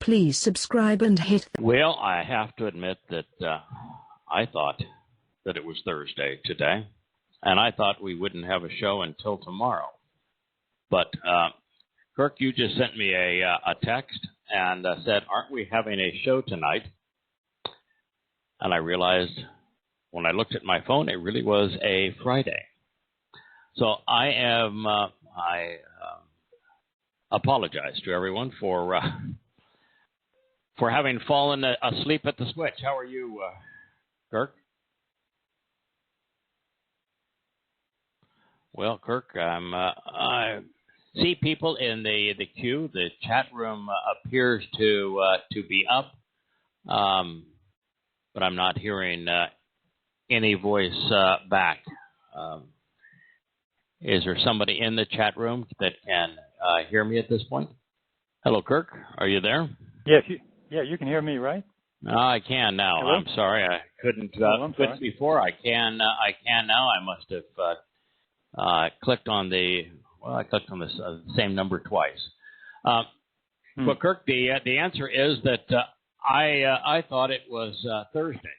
please subscribe and hit the... Well, I have to admit that I thought that it was Thursday today, and I thought we wouldn't have a show until tomorrow. But, Kirk, you just sent me a text and said, aren't we having a show tonight? And I realized when I looked at my phone, it really was a Friday. So I apologize to everyone for having fallen asleep at the switch. How are you, Kirk? Well, Kirk, I see people in the queue. The chat room appears to be up, but I'm not hearing any voice back. Is there somebody in the chat room that can hear me at this point? Hello, Kirk. Are you there? Yes, you can hear me, right? I can now. Hello? I'm sorry, I couldn't before. I can now. I must have clicked on the same number twice. But Kirk, the answer is that I thought it was Thursday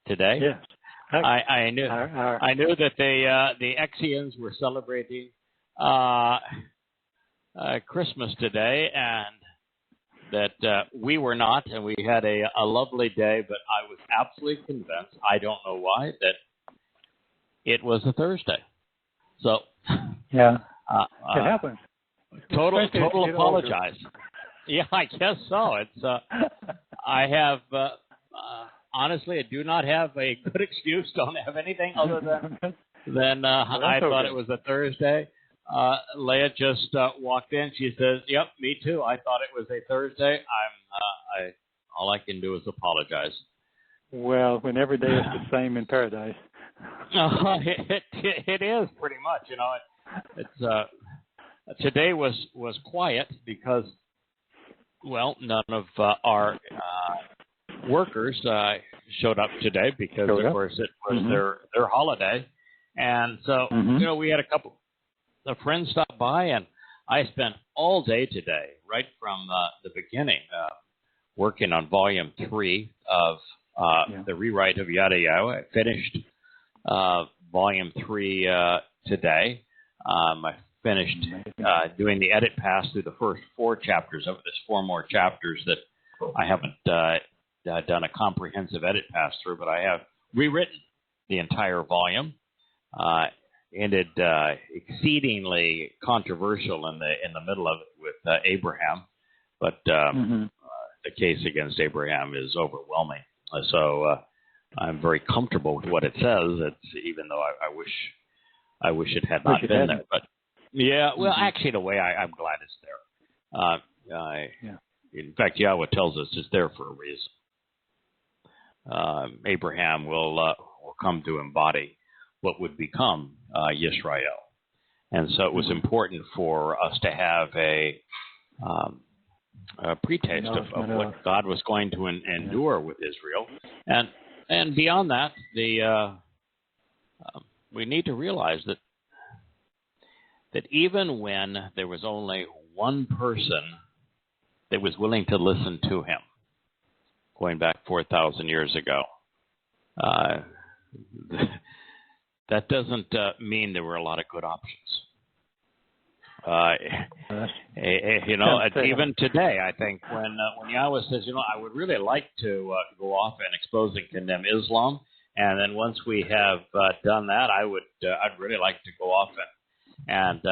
today. Yes. I knew that the Exians were celebrating Christmas today, and that we were not, and we had a lovely day. But I was absolutely convinced, I don't know why, that it was a Thursday. So yeah, it happens. Total apologize. Yeah, I guess so. It's I have. Honestly, I do not have a good excuse. Don't have anything other than I thought it was a Thursday. Leah just walked in. She says, "Yep, me too. I thought it was a Thursday." All I can do is apologize. Well, when every day is the same in paradise. It is pretty much. You know, it's today was quiet because, well, none of our workers showed up today because, of course, it was their holiday. And so, you know, we had a couple of friends stop by, and I spent all day today, right from the beginning, working on Volume 3 of the rewrite of Yada Yahweh. I finished Volume 3 today. I finished doing the edit pass through the first 4 chapters of it. There's 4 more chapters that I haven't done a comprehensive edit pass through, but I have rewritten the entire volume. Ended exceedingly controversial in the middle of it with Abraham, but the case against Abraham is overwhelming. So I'm very comfortable with what it says. It's even though I wish it had not been there. But yeah, well, actually, in a way, I'm glad it's there. In fact, Yahweh tells us it's there for a reason. Abraham will come to embody what would become Yisrael. And so it was important for us to have a pre-taste of what God was going to endure with Israel. And beyond that, we need to realize that even when there was only one person that was willing to listen to him, going back 4,000 years ago, that doesn't mean there were a lot of good options. You know, even today, I think when Yahweh says, you know, I would really like to go off and expose and condemn Islam, and then once we have done that, I'd really like to go off and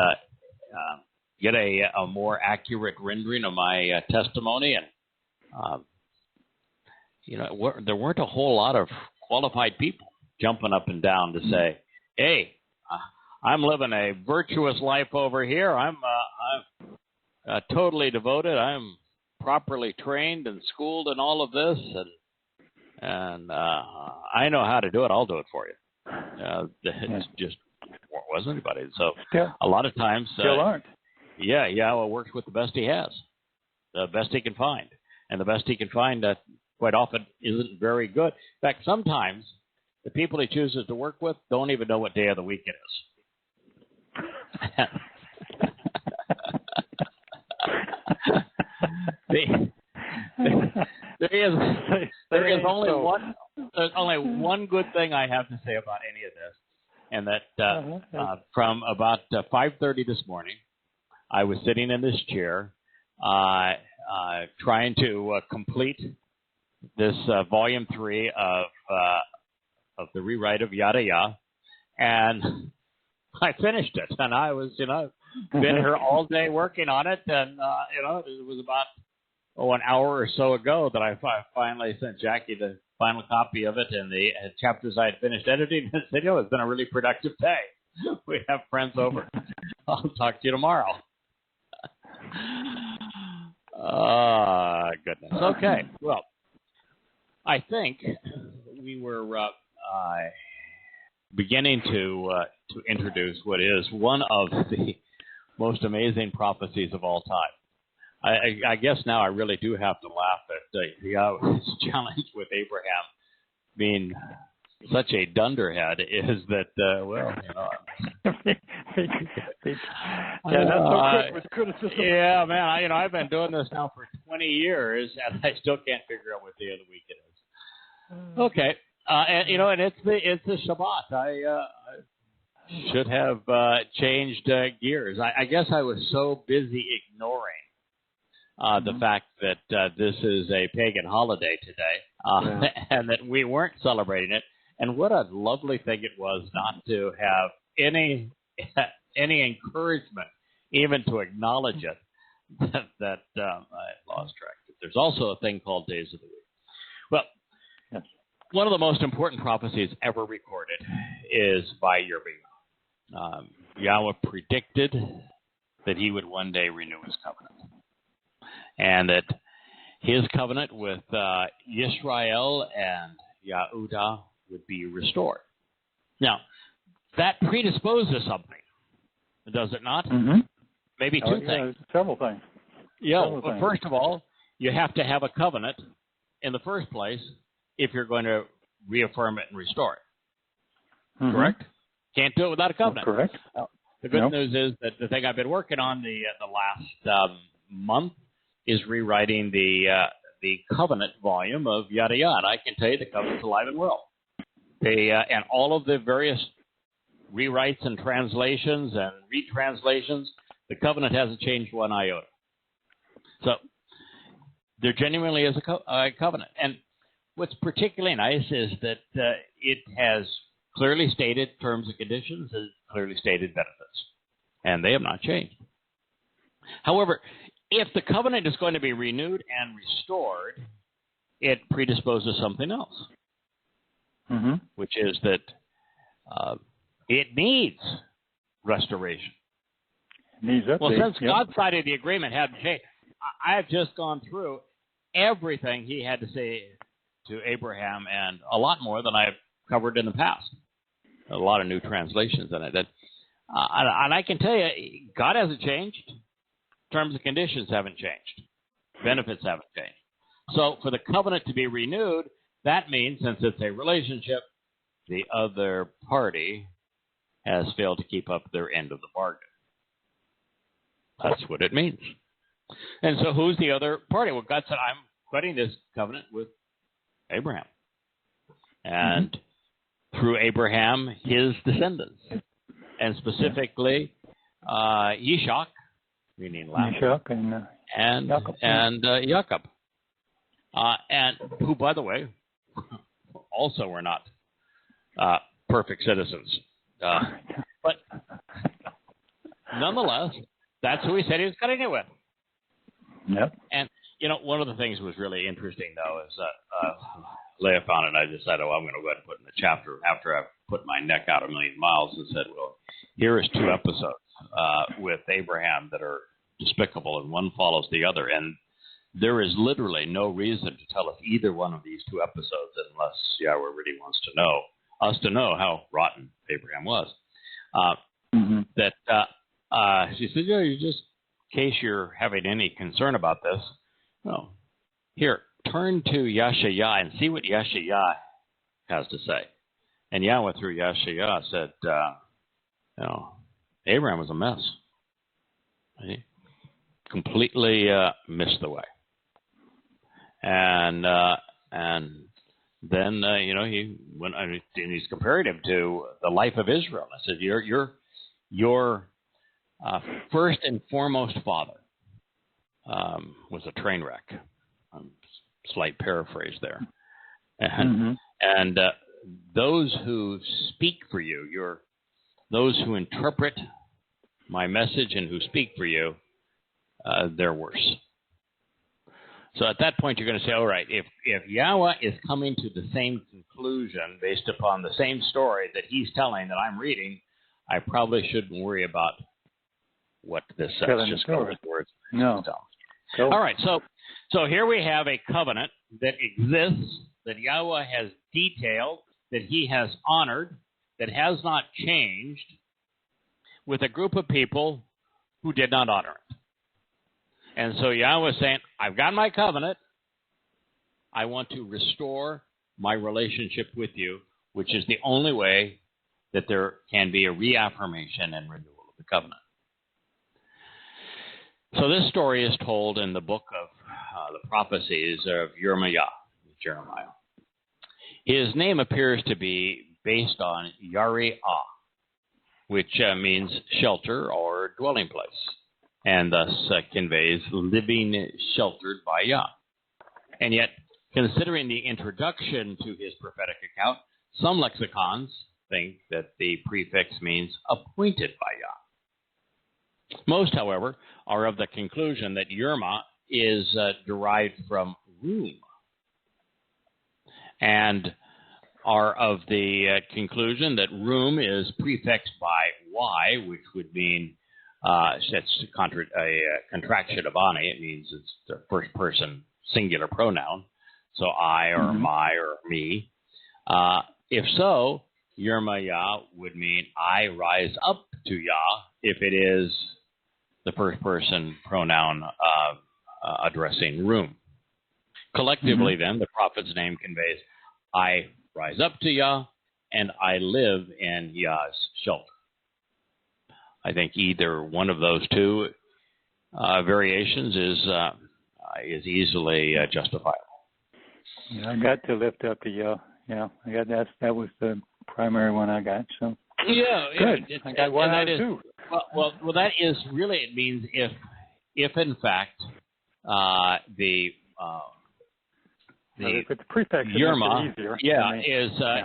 get a more accurate rendering of my testimony. And you know, there weren't a whole lot of qualified people jumping up and down to say, "Hey, I'm living a virtuous life over here. I'm totally devoted. I'm properly trained and schooled in all of this, and I know how to do it. I'll do it for you." It just wasn't anybody. So a lot of times, still aren't. Yahweh works with the best he has, the best he can find, and the best he can find quite often isn't very good. In fact, sometimes the people he chooses to work with don't even know what day of the week it is. there is only one. There's only one good thing I have to say about any of this, and that from about 5:30 this morning, I was sitting in this chair, trying to complete this volume 3 of the rewrite of Yada Yah, and I finished it. And I was, been here all day working on it, and it was about an hour or so ago that I finally sent Jackie the final copy of it and the chapters I had finished editing. And said, it's been a really productive day. We have friends over. I'll talk to you tomorrow. Goodness. Okay. Well, I think we were beginning to introduce what is one of the most amazing prophecies of all time. I guess now I really do have to laugh at Yahweh's challenge with Abraham being such a dunderhead is that, not so quick with criticism. Yeah, man, I've been doing this now for 20 years, and I still can't figure out what day of the week it is. Okay, and it's the Shabbat. I should have changed gears. I guess I was so busy ignoring the fact that this is a pagan holiday today, and that we weren't celebrating it. And what a lovely thing it was not to have any encouragement, even to acknowledge it, that I lost track. There's also a thing called days of the week. Well, one of the most important prophecies ever recorded is by Yahweh. Yahweh predicted that he would one day renew his covenant, and that his covenant with Yisrael and Yehudah would be restored. Now, that predisposes something, does it not? Mm-hmm. Maybe two things. Several things. Yeah. First of all, you have to have a covenant in the first place if you're going to reaffirm it and restore it. Mm-hmm. Correct? Can't do it without a covenant. Correct. The good news is that the thing I've been working on the last month is rewriting the covenant volume of Yada Yah. And I can tell you the covenant's alive and well. And all of the various rewrites and translations and retranslations, the covenant hasn't changed one iota. So there genuinely is a covenant. And what's particularly nice is that it has clearly stated terms and conditions, has clearly stated benefits, and they have not changed. However, if the covenant is going to be renewed and restored, it predisposes something else, which is that it needs restoration. Needs update. Well, since God's side of the agreement hadn't changed, I've just gone through everything he had to say to Abraham and a lot more than I've covered in the past. A lot of new translations in it. And I can tell you, God hasn't changed. Terms and conditions haven't changed. Benefits haven't changed. So for the covenant to be renewed, that means, since it's a relationship, the other party has failed to keep up their end of the bargain. That's what it means. And so who's the other party? Well, God said, I'm cutting this covenant with Abraham. And through Abraham, his descendants. And specifically, Yishak, meaning laughter, and Jacob. And who, by the way, also were not perfect citizens. But nonetheless, that's who he said he was cutting it with. Yep. And, one of the things that was really interesting, though, is Leah found it, and I decided, I'm going to go ahead and put in the chapter after I've put my neck out a million miles and said, well, here is 2 episodes with Abraham that are despicable, and one follows the other. And there is literally no reason to tell us either one of these 2 episodes unless Yahweh really wants to know us to know how rotten Abraham was. She said, you just, in case you're having any concern about this, here, turn to Yahshua and see what Yahshua has to say. And Yahweh through Yahshua said, Abraham was a mess. He completely missed the way. and then he went and he's comparative to the life of Israel. I said, your first and foremost father was a train wreck. Slight paraphrase there, and those who speak for you, those who interpret my message and who speak for you, they're worse. So at that point, you're going to say, all right, if Yahweh is coming to the same conclusion based upon the same story that he's telling that I'm reading, I probably shouldn't worry about what this says. Just go with words. No. All right, so here we have a covenant that exists, that Yahweh has detailed, that he has honored, that has not changed, with a group of people who did not honor it. And so Yahweh is saying, I've got my covenant. I want to restore my relationship with you, which is the only way that there can be a reaffirmation and renewal of the covenant. So this story is told in the book of the prophecies of Jeremiah. His name appears to be based on Yahweh, which means shelter or dwelling place, and thus conveys living sheltered by Yah. And yet, considering the introduction to his prophetic account, some lexicons think that the prefix means appointed by Yah. Most, however, are of the conclusion that Yerma is derived from room, and are of the conclusion that room is prefixed by Y, which would mean that's a contraction of ani. It means it's the first person singular pronoun, so I or my or me. If so, Yerma Yah would mean I rise up to Yah if it is the first person pronoun addressing room. Collectively, then, the prophet's name conveys I rise up to Yah and I live in Yah's shelter. I think either one of those two variations is easily justifiable. Yeah, I got to lift up to Yah. Yeah, I got that was the primary one I got. So good. I got one out of two. Well, that is really, it means if in fact the if it's prefix, Yerma, it easier.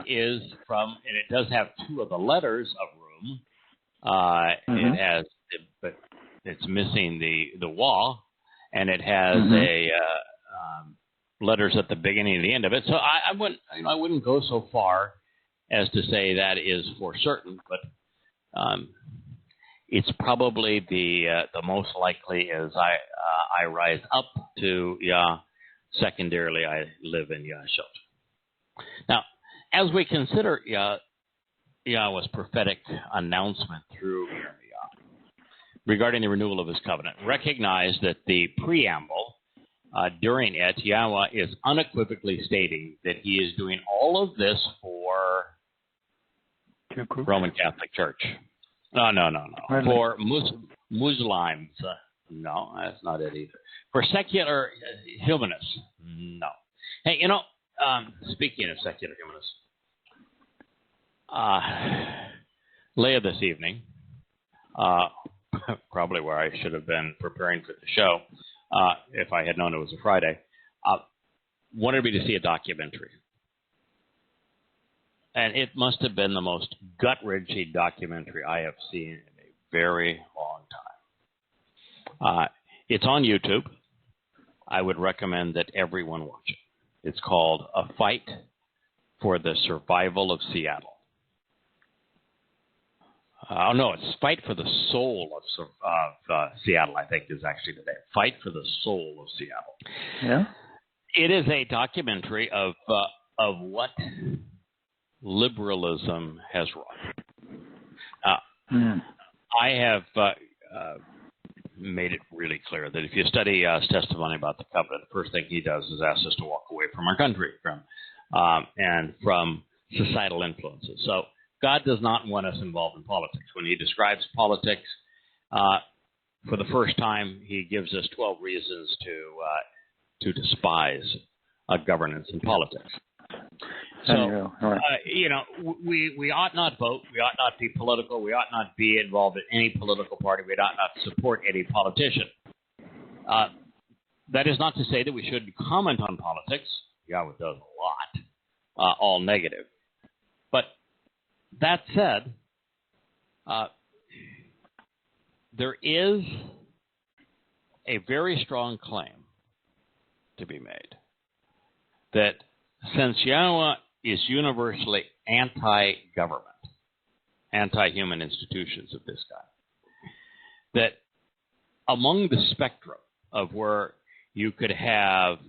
is from, and it does have two of the letters of room. It has, but it's missing the wa, and it has a letters at the beginning and the end of it. So I wouldn't go so far as to say that is for certain, but it's probably the most likely is I rise up to Yah. Secondarily, I live in Yah's shelter. Now, as we consider Yahweh's prophetic announcement through Yah regarding the renewal of his covenant, recognize that the preamble during it, Yahweh is unequivocally stating that he is doing all of this for Roman Catholic Church. No. For Muslims. No, that's not it either. For secular humanists. No. Hey, speaking of secular humanists, later this evening, probably where I should have been preparing for the show, if I had known it was a Friday, wanted me to see a documentary. And it must have been the most gut-wrenching documentary I have seen in a very long time. It's on YouTube. I would recommend that everyone watch it. It's called A Fight for the Survival of Seattle. It's Fight for the Soul of Seattle, I think is actually the name. Fight for the Soul of Seattle. Yeah. It is a documentary of what liberalism has wrought. I have made it really clear that if you study Yah's testimony about the covenant, the first thing he does is ask us to walk away from our country, and from societal influences. So God does not want us involved in politics. When he describes politics, for the first time, he gives us 12 reasons to despise governance and politics. So, we ought not vote. We ought not be political. We ought not be involved in any political party. We ought not support any politician. That is not to say that we shouldn't comment on politics. Yahweh does a lot, all negative. But that said, there is a very strong claim to be made that since Yahweh is universally anti-government, anti-human institutions of this kind, that among the spectrum of where you could have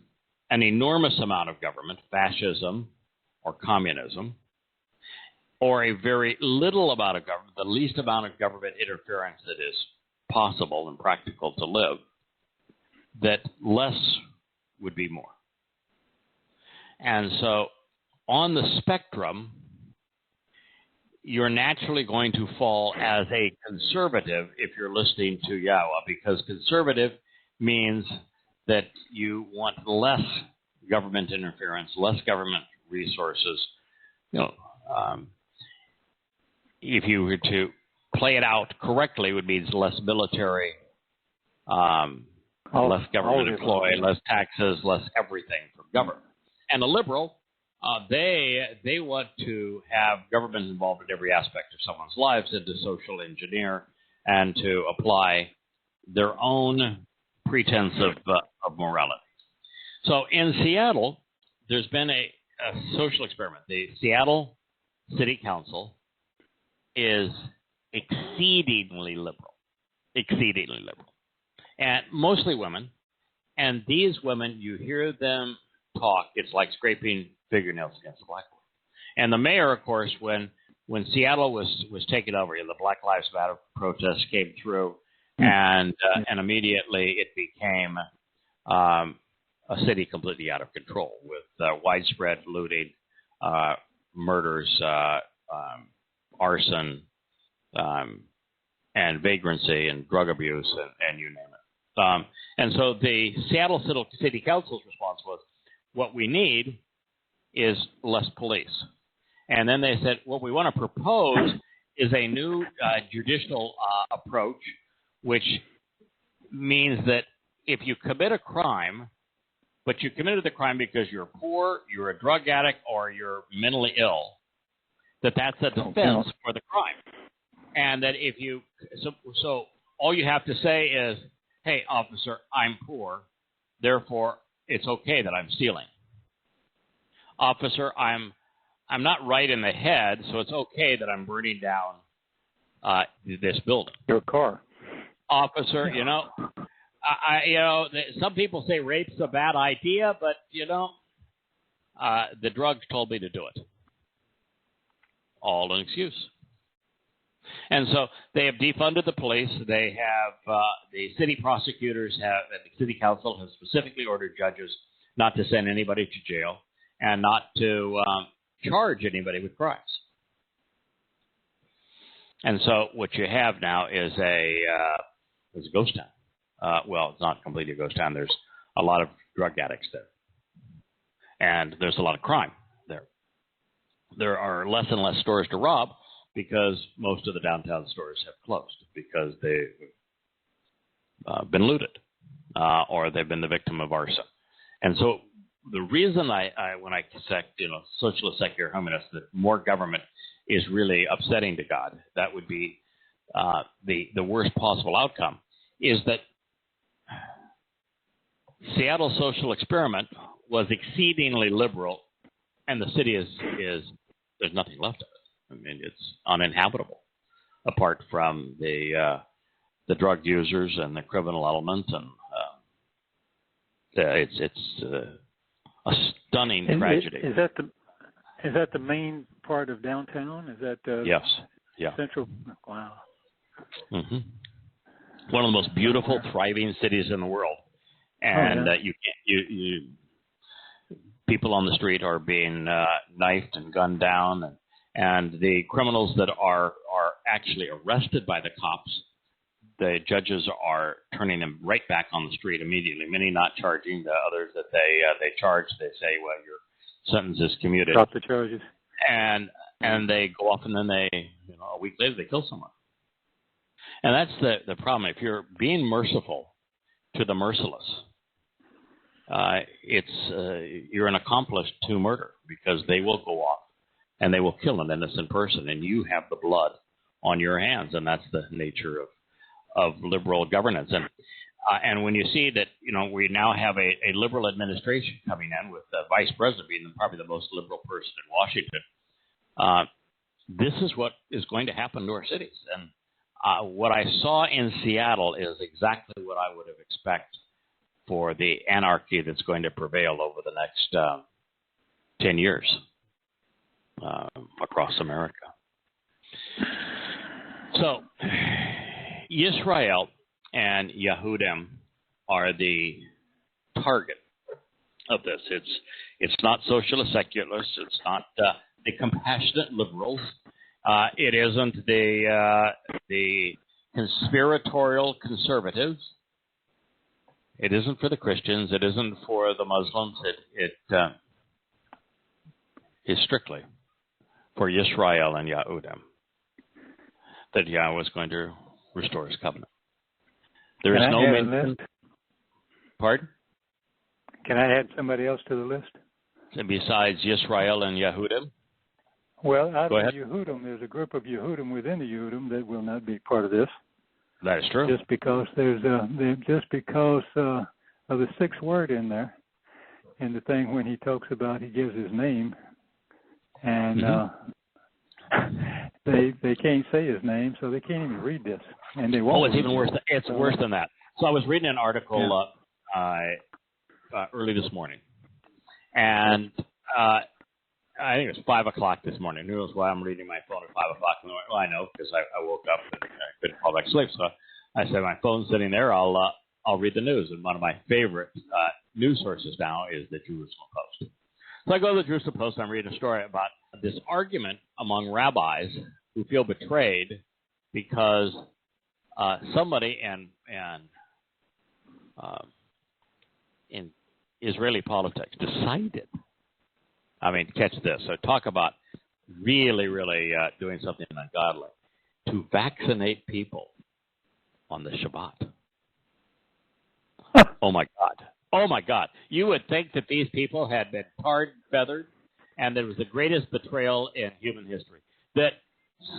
an enormous amount of government, fascism or communism, or a very little amount of government, the least amount of government interference that is possible and practical to live, that less would be more. And so on the spectrum, you're naturally going to fall as a conservative if you're listening to Yahweh, because conservative means that you want less government interference, less government resources. If you were to play it out correctly, it would mean less military, less government employee, less taxes, less everything from government. And a liberal, they want to have government involved in every aspect of someone's lives and to social engineer and to apply their own pretense of morality. So in Seattle, there's been a social experiment. The Seattle City Council is exceedingly liberal, and mostly women. And these women, you hear them talk, it's like scraping fingernails against the blackboard. And the mayor, of course, when Seattle was taken over, the Black Lives Matter protests came through, and immediately it became a city completely out of control with widespread looting, murders, arson, and vagrancy and drug abuse, and you name it. And so the Seattle City Council's response was, what we need is less police. And then they said, what we want to propose is a new judicial approach, which means that if you commit a crime, but you committed the crime because you're poor, you're a drug addict, or you're mentally ill, that's a defense for the crime. And that if you so all you have to say is, hey, officer, I'm poor, therefore it's okay that I'm stealing. Officer, I'm not right in the head, so it's okay that I'm burning down this building. Your car. Officer, some people say rape's a bad idea, but the drugs told me to do it. All an excuse. And so they have defunded the police. They have the city prosecutors the city council has specifically ordered judges not to send anybody to jail and not to charge anybody with crimes. And so what you have now is a ghost town. Well, it's not completely a ghost town. There's a lot of drug addicts there, and there's a lot of crime there. There are less and less stores to rob because most of the downtown stores have closed because they've been looted or they've been the victim of arson. And so the reason when I sect, socialist secular humanists, that more government is really upsetting to God, that would be the worst possible outcome, is that Seattle social experiment was exceedingly liberal, and the city is there's nothing left of it. I mean, it's uninhabitable apart from the drug users and the criminal elements, and it's a stunning tragedy. Is that the main part of downtown? Is that yes, yeah, central? Wow. Mm-hmm. One of the most beautiful, thriving cities in the world, and you people on the street are being knifed and gunned down, and the criminals that are actually arrested by the cops the judges are turning them right back on the street immediately. Many not charging, the others that they charge. They say, well, your sentence is commuted. Drop the charges. And they go off, and then a week later they kill someone. And that's the problem. If you're being merciful to the merciless, you're an accomplice to murder, because they will go off and they will kill an innocent person, and you have the blood on your hands, and that's the nature of liberal governance. And when you see that, we now have a liberal administration coming in with the vice president being probably the most liberal person in Washington, this is what is going to happen to our cities. And what I saw in Seattle is exactly what I would have expected for the anarchy that's going to prevail over the next 10 years across America. So, Israel and Yehudim are the target of this. It's not socialist secularists. It's not the compassionate liberals. It isn't the conspiratorial conservatives. It isn't for the Christians. It isn't for the Muslims. It is strictly for Israel and Yehudim that Yahweh is going to restore his covenant. There is no mention. Pardon? Can I add somebody else to the list? Besides Israel and Yehudim? Well, out of Yehudim, there's a group of Yehudim within the Yehudim that will not be part of this. That is true. Just because of the sixth word in there, in the thing when he talks about, he gives his name, and they can't say his name, so they can't even read this, and they won't. Oh, it's even worse. It's worse than that. So I was reading an article early this morning, and I think it was 5 o'clock this morning. Who knows why I'm reading my phone at 5 o'clock in the morning? Well, I know, because I woke up and I couldn't fall back to sleep. So I said, my phone's sitting there. I'll read the news. And one of my favorite news sources now is the Jerusalem Post. So I go to the Jerusalem Post, and I'm reading a story about this argument among rabbis who feel betrayed because somebody in Israeli politics decided. I mean, catch this. So talk about really, really doing something ungodly. To vaccinate people on the Shabbat. Oh, my God. Oh, my God. You would think that these people had been tarred and feathered, and that it was the greatest betrayal in human history. That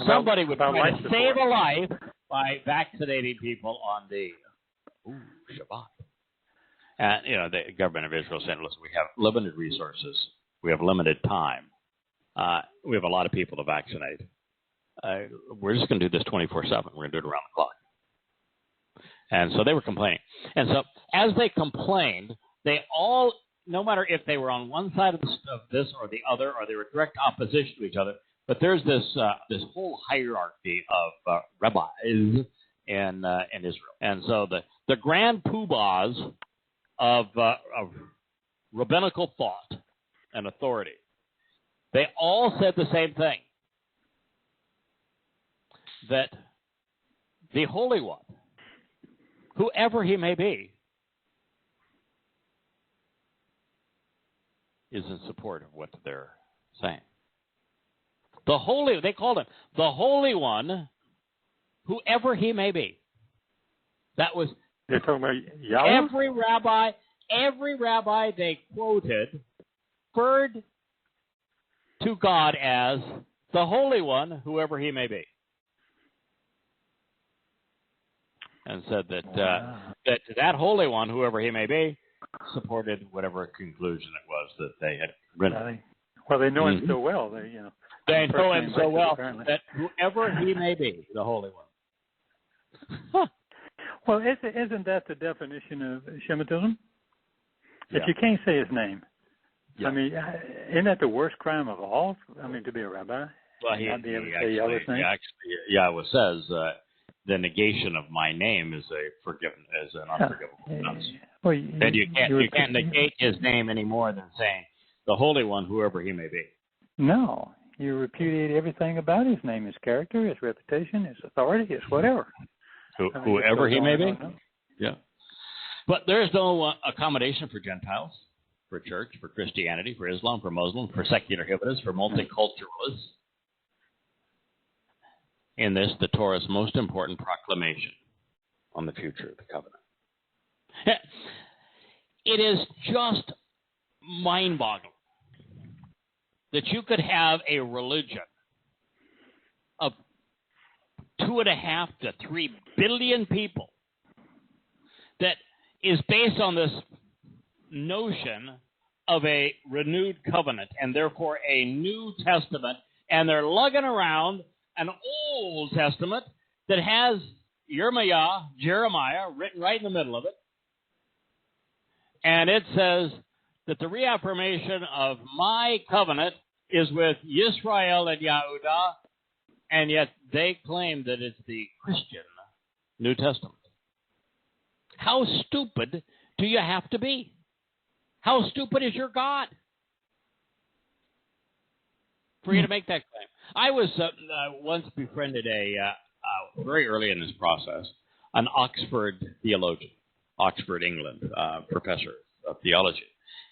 somebody would try to save a life by vaccinating people on the Shabbat. And, the government of Israel said, listen, we have limited resources. We have limited time. We have a lot of people to vaccinate. We're just going to do this 24/7. We're going to do it around the clock. And so they were complaining. And so as they complained, they all, no matter if they were on one side of this or the other, or they were direct opposition to each other, but there's this whole hierarchy of rabbis in Israel. And so the grand poobahs of rabbinical thought and authority, they all said the same thing, that the Holy One, whoever he may be, is in support of what they're saying. They called him the Holy One, whoever he may be. That was, they're talking about Yahweh? Every rabbi they quoted referred to God as the Holy One, whoever he may be, and said that that Holy One, whoever he may be, supported whatever conclusion it was that they had written. Well, they know him so well. They know him so well that whoever he may be, the Holy One. Well, isn't that the definition of Shemitism? If you can't say his name. Yeah. I mean, isn't that the worst crime of all? I mean, to be a rabbi? Well, Yahweh says the negation of my name is an unforgivable offense. Well, and you can't negate his name any more than saying the Holy One, whoever he may be. No, you repudiate everything about his name, his character, his reputation, his authority, his whatever. whoever he may be. Yeah. But there's no accommodation for Gentiles, for church, for Christianity, for Islam, for Muslim, for secular Hebrews, for multiculturalists. In this, the Torah's most important proclamation on the future of the covenant. It is just mind-boggling that you could have a religion of 2.5 to 3 billion people that is based on this notion of a renewed covenant and therefore a New Testament, and they're lugging around an Old Testament that has Jeremiah written right in the middle of it. And it says that the reaffirmation of my covenant is with Yisrael and Yehudah, and yet they claim that it's the Christian New Testament. How stupid do you have to be? How stupid is your God for you to make that claim? I was once befriended very early in this process, an Oxford theologian, Oxford, England, professor of theology.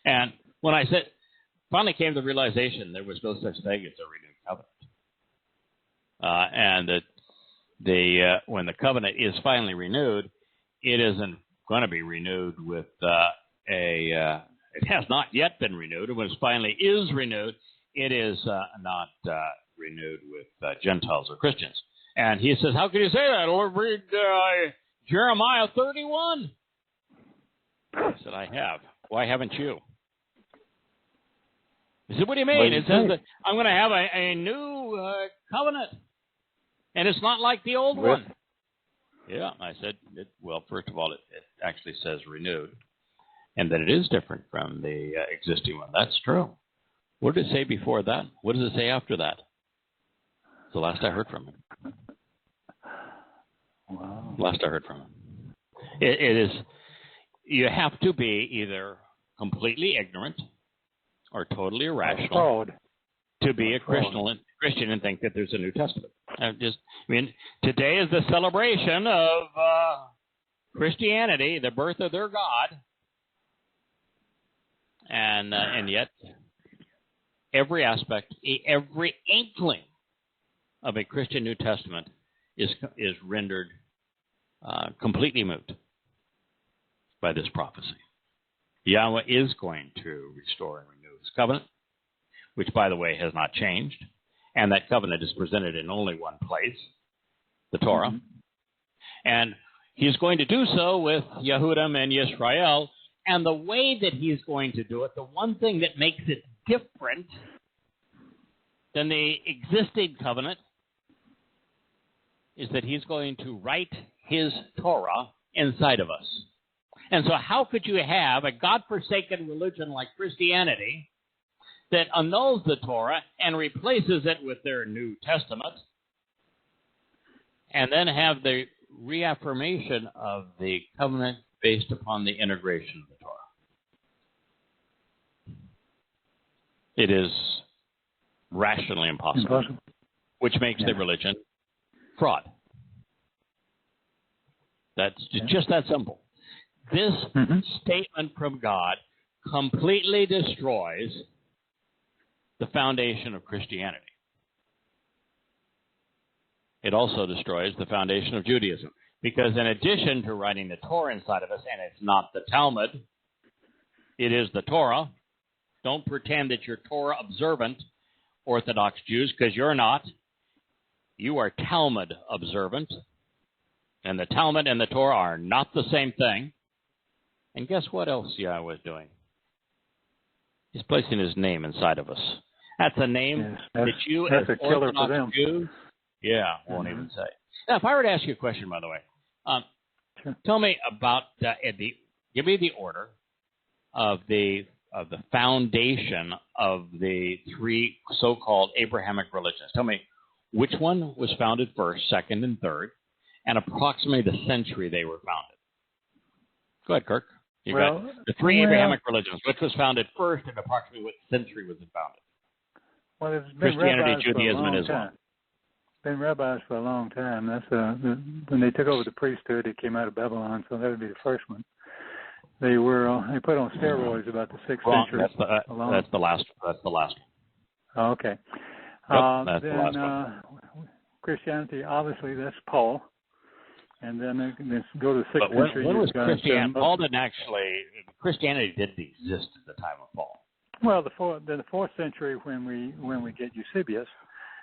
And when I finally came to the realization there was no such thing as a renewed covenant. And that when the covenant is finally renewed, it isn't going to be renewed with it has not yet been renewed. And when it finally is renewed, it is not renewed with Gentiles or Christians. And he says, how can you say that? Lord, read Jeremiah 31. I said, I have. Why haven't you? He said, what do you mean? It says that I'm going to have a new covenant. And it's not like the old one. Yeah, I said, well, first of all, it actually says renewed. And that it is different from the existing one. That's true. What did it say before that? What does it say after that? It's the last I heard from him. Wow. Last I heard from him. It is, you have to be either completely ignorant or totally irrational to be a Christian and think that there's a New Testament. Today is the celebration of Christianity, the birth of their God, and yet every aspect, every inkling of a Christian New Testament is rendered completely moot by this prophecy. Yahweh is going to restore and renew his covenant, which, by the way, has not changed. And that covenant is presented in only one place, the Torah. Mm-hmm. And he's going to do so with Yehudah and Yisrael. And the way that he's going to do it, the one thing that makes it different than the existing covenant is that he's going to write his Torah inside of us. And so how could you have a God-forsaken religion like Christianity that annuls the Torah and replaces it with their New Testament, and then have the reaffirmation of the covenant based upon the integration of the Torah? It is rationally impossible. Which makes the religion fraud. That's just that simple. This statement from God completely destroys the foundation of Christianity. It also destroys the foundation of Judaism. Because in addition to writing the Torah inside of us, and it's not the Talmud, it is the Torah. Don't pretend that you're Torah observant Orthodox Jews, because you're not. You are Talmud observant. And the Talmud and the Torah are not the same thing. And guess what else Yahweh is doing? He's placing his name inside of us. That's a name that you as Orthodox Jews, won't even say. Now, if I were to ask you a question, by the way, tell me about give me the order of the foundation of the three so-called Abrahamic religions. Tell me which one was founded first, second, and third, and approximately the century they were founded. Go ahead, Kirk. You got the three Abrahamic religions. Which was founded first, and approximately what century was it founded? Well, it's been Christianity, Judaism, and Islam. been rabbis for a long time. That's when they took over the priesthood, it came out of Babylon, so that would be the first one. They put on steroids about the 6th century. That's the last. Oh, okay. That's the last one. Christianity, obviously, that's Paul. And then let's go to the 6th century. When was Christianity? Paul didn't actually. Christianity didn't exist at the time of Paul. Well, the 4th century when we get Eusebius,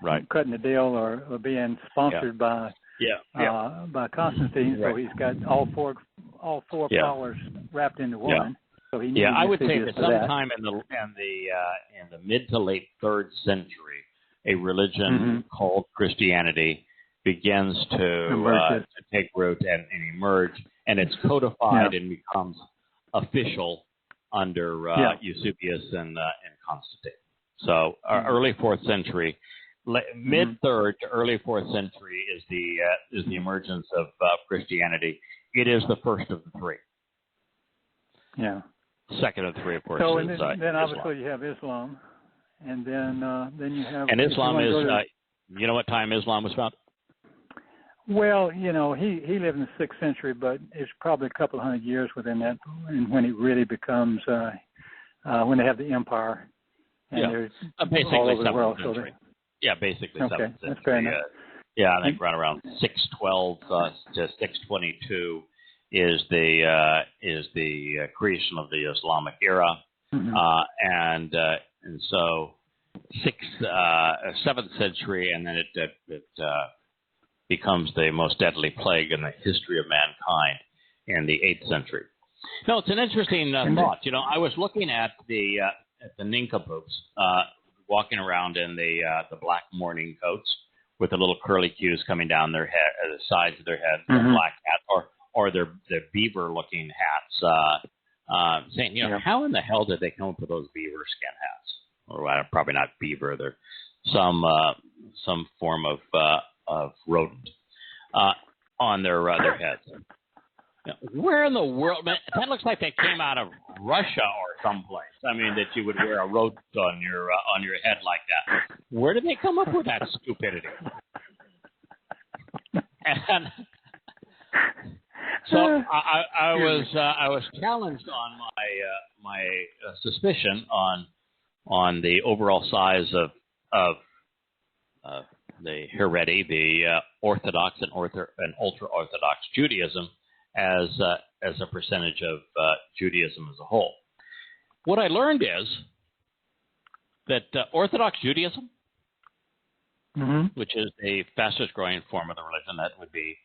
right, cutting the deal or being sponsored by Constantine, so he's got all four powers wrapped into one. Yeah. So he I would say Eusebius that sometime in the mid to late 3rd century, a religion called Christianity begins to take root and emerge, and it's codified and becomes official under Eusebius and Constantine. So early 4th century, mid 3rd to early 4th century is the emergence of Christianity. It is the first of the three. Yeah. Second of the three, of course. So is, then obviously you have Islam, and then you have. And Islam is. You know what time Islam was founded? Well, he lived in the 6th century, but it's probably a couple of hundred years within that, and when it really becomes when they have the empire, and basically all over the 7th world. century. Basically 7th century. That's fair enough. I think around 612 to 622 is the creation of the Islamic era, and so 7th century, and then it becomes the most deadly plague in the history of mankind in the 8th century. No, it's an interesting thought. I was looking at the nincompoops walking around in the black mourning coats with the little curly cues coming down their head, the sides of their heads, their black hats, or their beaver-looking hats, saying, how in the hell did they come up with those beaver skin hats? Or probably not beaver; they're some form of rodent on their heads. Where in the world? Man, that looks like they came out of Russia or someplace. I mean, that you would wear a rodent on your head like that. Where did they come up with that stupidity? And so I was challenged on my suspicion on the overall size of the Haredi, the Orthodox and ultra-Orthodox Judaism as a percentage of Judaism as a whole. What I learned is that Orthodox Judaism, which is the fastest growing form of the religion, that would be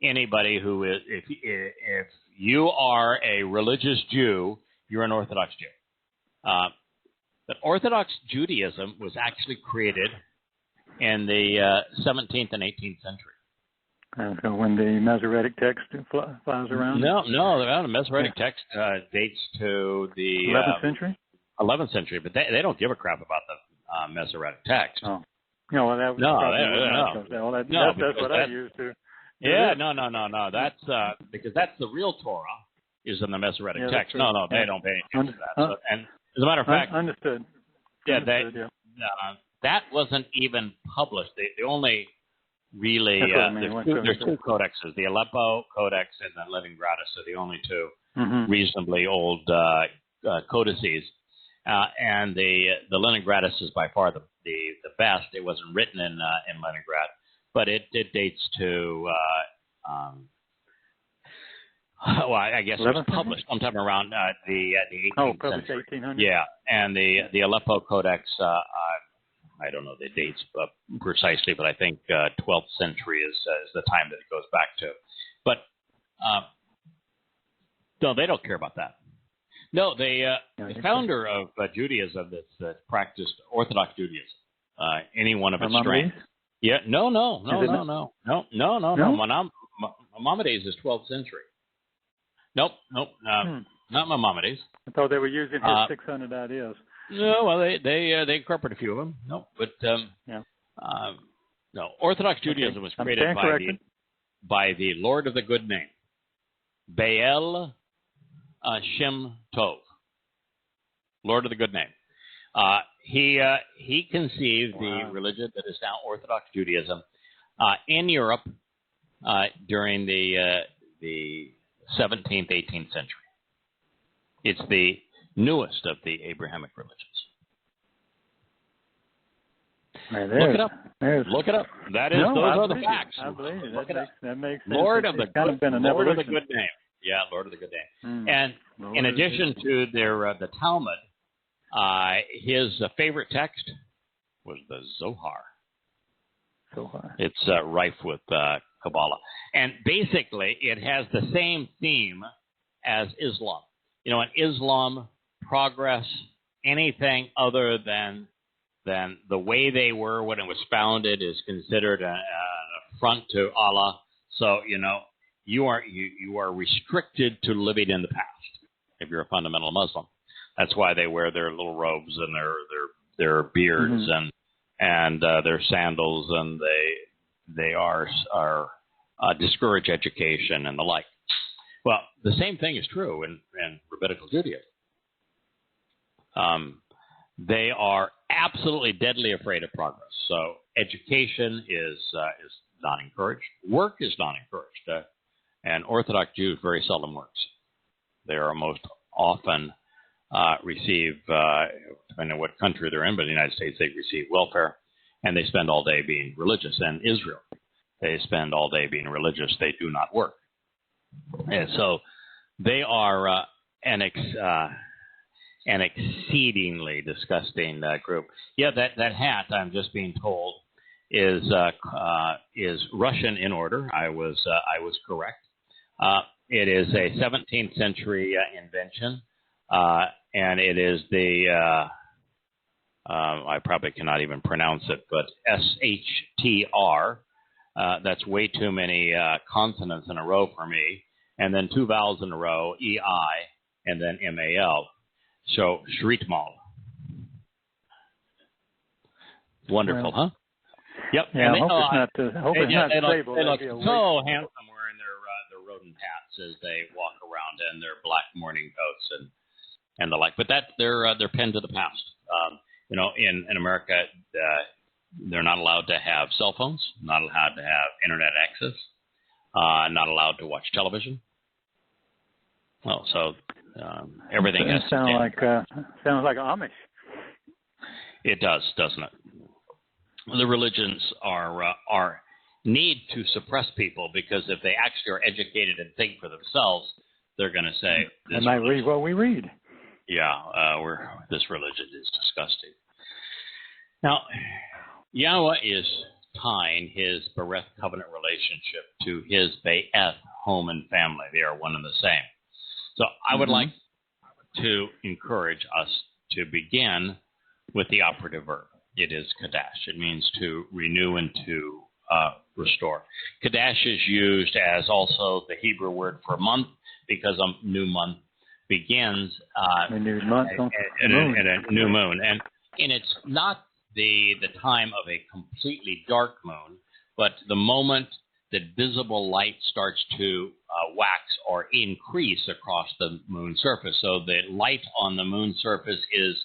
anybody who is, if you are a religious Jew, you're an Orthodox Jew. But Orthodox Judaism was actually created in the 17th and 18th century. So when the Masoretic text flies around? No, the Masoretic text dates to the 11th century? 11th century, but they don't give a crap about the Masoretic text. Oh. No, well, that was that's what I used to. Yeah, no. That's because that's the real Torah is in the Masoretic text. No, they don't pay attention to that. So, and as a matter of fact, understood. That wasn't even published. The only really there's two codexes, the Aleppo Codex and the Leningratus are the only two reasonably old codices. And the Leningratus is by far the best. It wasn't written in Leningrad, but it dates to I guess it was published sometime around the 18th century. 1800. Yeah, and the Aleppo Codex. I don't know the dates precisely, but I think 12th century is the time that it goes back to. But no, they don't care about that. No, the founder of Judaism that practiced Orthodox Judaism, any one of its strands. Yeah, no. Maimonides is 12th century. Nope, not Maimonides. I thought they were using his 600 ideas. No, well, they incorporate a few of them. No, but no. Orthodox Judaism was created by the Lord of the Good Name, Baal Shem Tov, Lord of the Good Name. He conceived the religion that is now Orthodox Judaism in Europe during the 17th, 18th century. It's the newest of the Abrahamic religions. Look it up. Look it up. Those are the facts. I believe it. That makes sense. Lord of the good name. Yeah, Lord of the good name. And Lord in addition to the Talmud, his favorite text was the Zohar. It's rife with Kabbalah. And basically, it has the same theme as Islam. You know, in Islam, progress, anything other than the way they were when it was founded is considered an affront to Allah. So, you know, you are restricted to living in the past if you're a fundamental Muslim. That's why they wear their little robes and their beards and their sandals, and they discourage education and the like. Well, the same thing is true in Rabbinical Judaism. They are absolutely deadly afraid of progress. So education is not encouraged. Work is not encouraged. And Orthodox Jews very seldom works. They are most often receive, depending on what country they're in, but in the United States they receive welfare, and they spend all day being religious. And Israel, they spend all day being religious. They do not work. And so they are an exceedingly disgusting group. Yeah, that hat, I'm just being told, is Russian in order. I was correct. It is a 17th century invention, and it is the I probably cannot even pronounce it, but SHTR. That's way too many consonants in a row for me, and then two vowels in a row, EI, and then MAL. So, Shritmal. Wonderful, huh? Yep. Yeah, and I hope it's not disabled. They look so handsome wearing their rodent hats as they walk around in their black morning coats and the like. But they're pinned to the past. You know, in America, they're not allowed to have cell phones, not allowed to have internet access, not allowed to watch television. Well, so everything has sounds like Amish. It does, doesn't it? The religions are need to suppress people, because if they actually are educated and think for themselves, they're going to say, they might read what we read. Yeah, this religion is disgusting. Now, Yahweh is tying his Bereth covenant relationship to his Be'eth, home and family. They are one and the same. So I would like to encourage us to begin with the operative verb. It is Kadash. It means to renew and to restore. Kadash is used as also the Hebrew word for month, because a new month begins a new month in a new moon. And it's not the time of a completely dark moon, but the moment that visible light starts to wax or increase across the moon surface. So the light on the moon surface is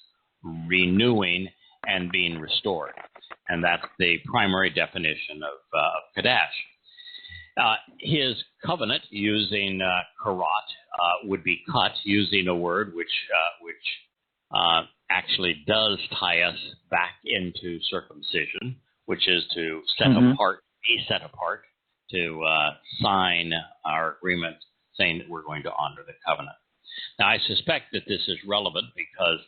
renewing and being restored. And that's the primary definition of Kadash. His covenant using karat would be cut, using a word which actually does tie us back into circumcision, which is to set apart, be set apart, to sign our agreement saying that we're going to honor the covenant. Now, I suspect that this is relevant because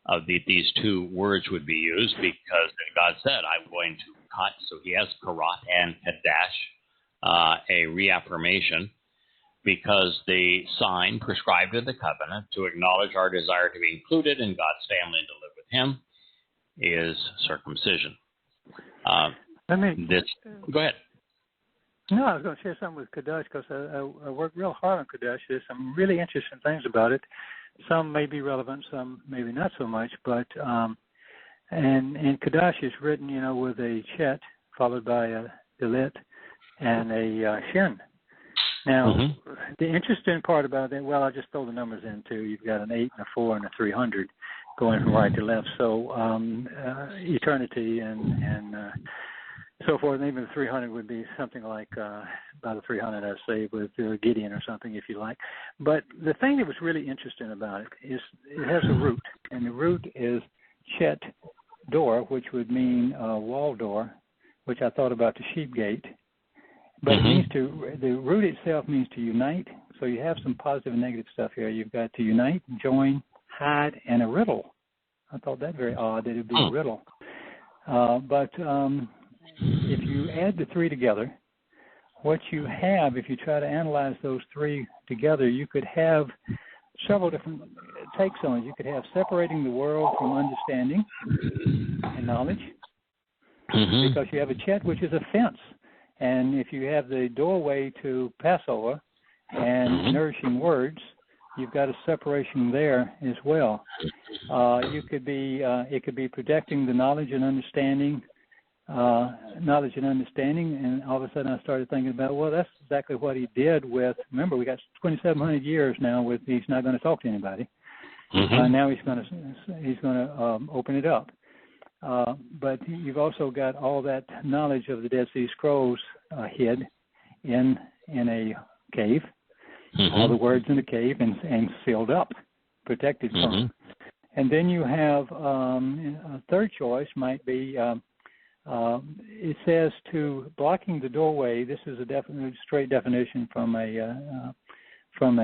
of these two words would be used, because God said, I'm going to cut. So he has karat and kadash, a reaffirmation, because the sign prescribed in the covenant to acknowledge our desire to be included in God's family and to live with him is circumcision. Go ahead. No, I was going to share something with Kadash, because I worked real hard on Kadash. There's some really interesting things about it. Some may be relevant, some maybe not so much. But and Kadash is written, with a chet followed by a dalet and a shin. Now, the interesting part about that, well, I just throw the numbers in too. You've got an 8 and a 4 and a 300 going from right to left. So eternity and so forth. And even the 300 would be something like about the 300, I say, with Gideon or something, if you like. But the thing that was really interesting about it is it has a root, and the root is Chet door, which would mean wall door, which I thought about the sheep gate. But it means the root itself means to unite. So you have some positive and negative stuff here. You've got to unite, join, hide, and a riddle. I thought that very odd that it would be a riddle. But if you add the three together, what you have, if you try to analyze those three together, you could have several different takes on it. You could have separating the world from understanding and knowledge, because you have a chet, which is a fence. And if you have the doorway to Passover and nourishing words, you've got a separation there as well. It could be protecting the knowledge and understanding, and all of a sudden I started thinking about, well, that's exactly what he did with, remember, we got 2,700 years now with he's not going to talk to anybody. Now he's going to open it up. But you've also got all that knowledge of the Dead Sea Scrolls hid in a cave, all the words in the cave and sealed up, protected from. And then you have a third choice might be, it says to blocking the doorway. This is a straight definition from a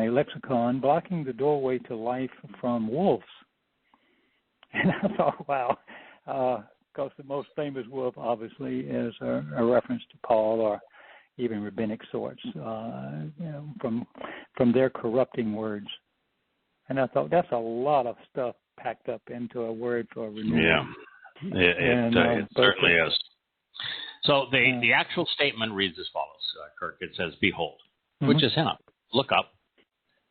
lexicon, blocking the doorway to life from wolves. And I thought, wow. Because the most famous wolf, obviously, is a reference to Paul or even rabbinic sorts, from their corrupting words. And I thought that's a lot of stuff packed up into a word for renewal. Yeah, it certainly is. So the actual statement reads as follows, Kirk. It says, "Behold," which is him. Look up,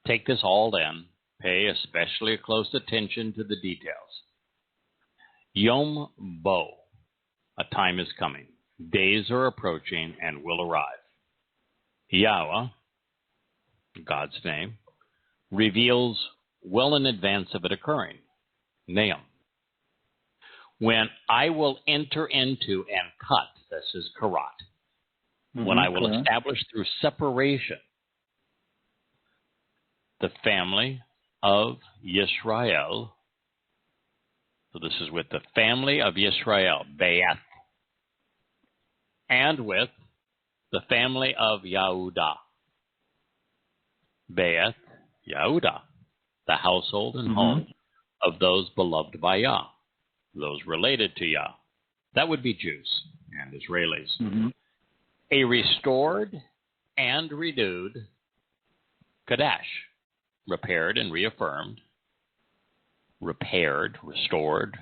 take this all in, pay especially close attention to the details. Yom Bo, a time is coming. Days are approaching and will arrive. Yahweh, God's name, reveals well in advance of it occurring. Nahum. When I will enter into and cut, this is karat. When I will establish through separation the family of Yisrael. So this is with the family of Yisrael, Be'eth, and with the family of Yehudah, Be'eth, Yehudah, the household and home of those beloved by Yah, those related to Yah. That would be Jews and Israelis. A restored and renewed Kadesh, repaired and reaffirmed, repaired, restored,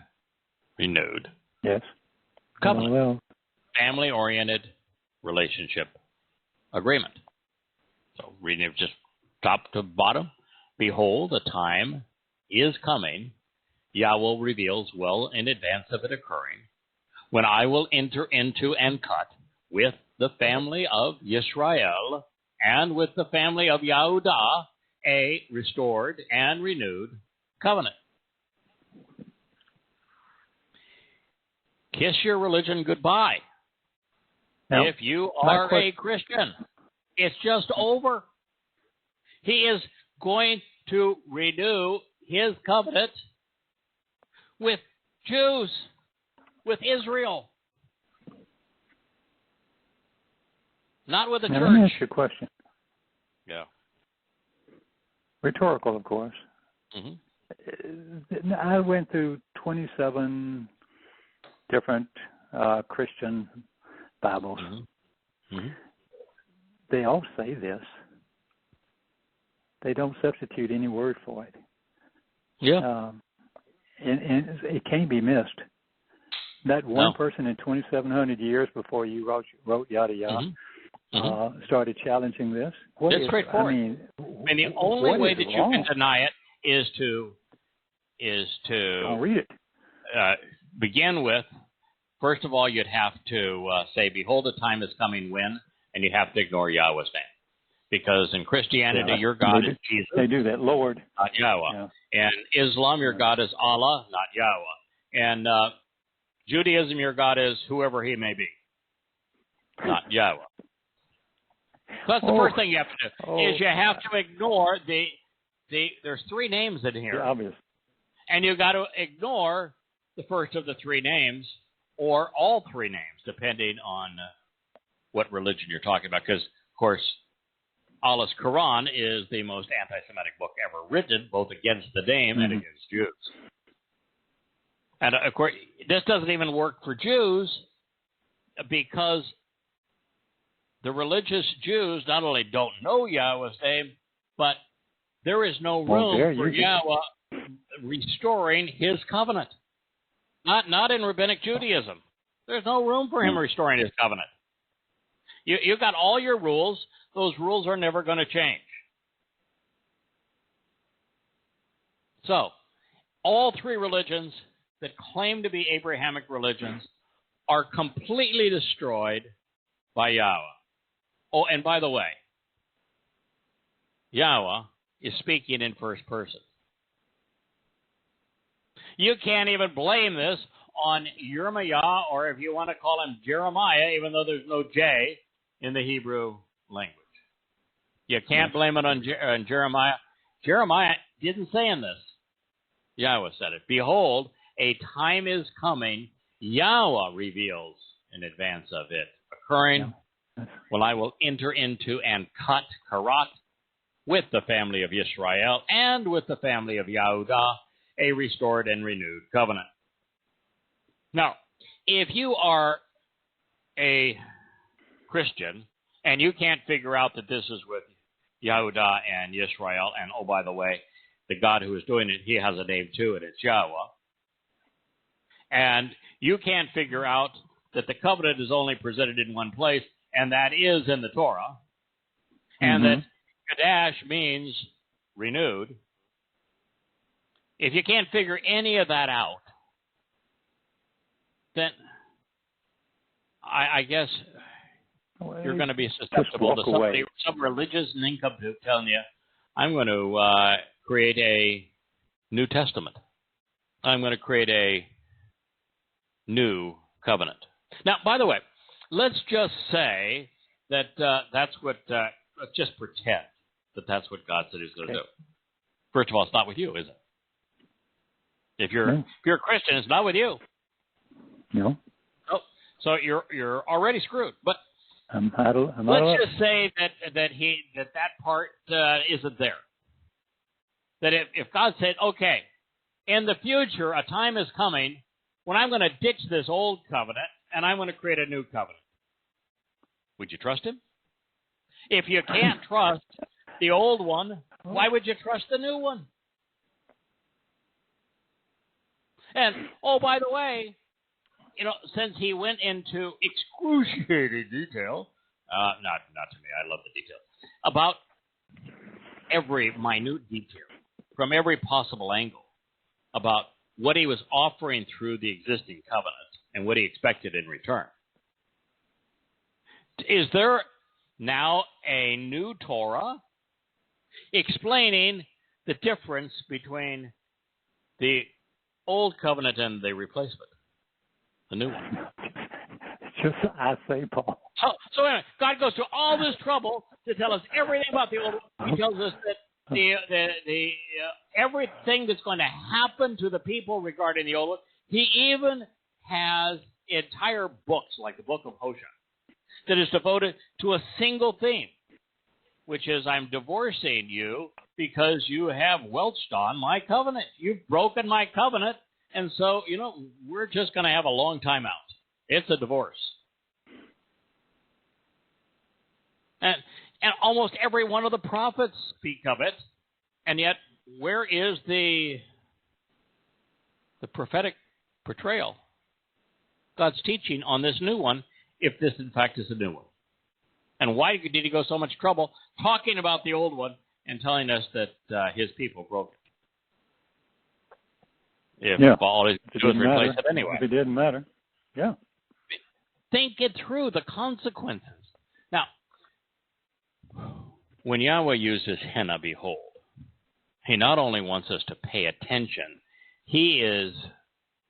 renewed. Yes. Covenant. Family-oriented relationship agreement. So reading it just top to bottom. Behold, a time is coming, Yahweh reveals well in advance of it occurring, when I will enter into and cut with the family of Yisrael and with the family of Yehudah a restored and renewed covenant. Kiss your religion goodbye. Now, if you are a Christian, it's just over. He is going to renew his covenant with Jews, with Israel, not with the church. Let me ask you a question. Yeah. Rhetorical, of course. I went through 27 different Christian Bibles. They all say this. They don't substitute any word for it. Yeah. And it can't be missed. That one person in 2,700 years before you wrote Yada Yahweh started challenging this. It's straightforward. And the only way that you can deny it is to I'll read it. Begin with, first of all, you'd have to say, "Behold, a time is coming when," and you have to ignore Yahweh's name. Because in Christianity, your God is Jesus. They do that, Lord. Not Yahweh. Yeah. And Islam, your God is Allah, not Yahweh. And Judaism, your God is whoever he may be. not Yahweh. So that's the first thing you have to do, is you have to ignore there's three names in here. The obvious. And you've got to ignore the first of the three names, or all three names, depending on what religion you're talking about. Because, of course, Allah's Quran is the most anti-Semitic book ever written, both against the name and against Jews. And, of course, this doesn't even work for Jews, because the religious Jews not only don't know Yahweh's name, but there is no room for Yahweh restoring his covenant. Not in Rabbinic Judaism. There's no room for him restoring his covenant. You've got all your rules. Those rules are never going to change. So, all three religions that claim to be Abrahamic religions are completely destroyed by Yahweh. Oh, and by the way, Yahweh is speaking in first person. You can't even blame this on Yirmiyah, or if you want to call him Jeremiah, even though there's no J in the Hebrew language. You can't blame it on Jeremiah. Jeremiah didn't say in this. Yahweh said it. Behold, a time is coming, Yahweh reveals in advance of it occurring, when I will enter into and cut karat with the family of Israel and with the family of Yehudah, a restored and renewed covenant. Now, if you are a Christian and you can't figure out that this is with Yehudah and Israel, and oh, by the way, the God who is doing it, he has a name too, and it's Yahweh, and you can't figure out that the covenant is only presented in one place, and that is in the Torah, and that Kadash means renewed. If you can't figure any of that out, then I guess you're going to be susceptible to some religious nincompoop telling you, I'm going to create a New Testament. I'm going to create a new covenant. Now, by the way, let's just say that that's what, let's just pretend that that's what God said he's going to do. First of all, it's not with you, is it? If you're a Christian, it's not with you. No. Oh, so you're already screwed. But let's just say that part isn't there. That if God said, okay, in the future a time is coming when I'm going to ditch this old covenant and I'm going to create a new covenant, would you trust him? If you can't trust the old one, why would you trust the new one? And, oh, by the way, since he went into excruciating detail, not to me, I love the details, about every minute detail, from every possible angle, about what he was offering through the existing covenant and what he expected in return. Is there now a new Torah explaining the difference between the old covenant and the replacement, the new one? Just I say, Paul. So anyway, God goes to all this trouble to tell us everything about the old one. He tells us that the everything that's going to happen to the people regarding the old one. He even has entire books, like the book of Hosea, that is devoted to a single theme, which is, I'm divorcing you because you have welched on my covenant. You've broken my covenant, and so, we're just going to have a long time out. It's a divorce. And almost every one of the prophets speak of it, and yet where is the prophetic portrayal? God's teaching on this new one, if this in fact is a new one. And why did he go so much trouble talking about the old one and telling us that his people broke it? If all he did was replace it anyway. If it didn't matter. Yeah. Think it through, the consequences. Now, when Yahweh uses henna, behold, he not only wants us to pay attention, he is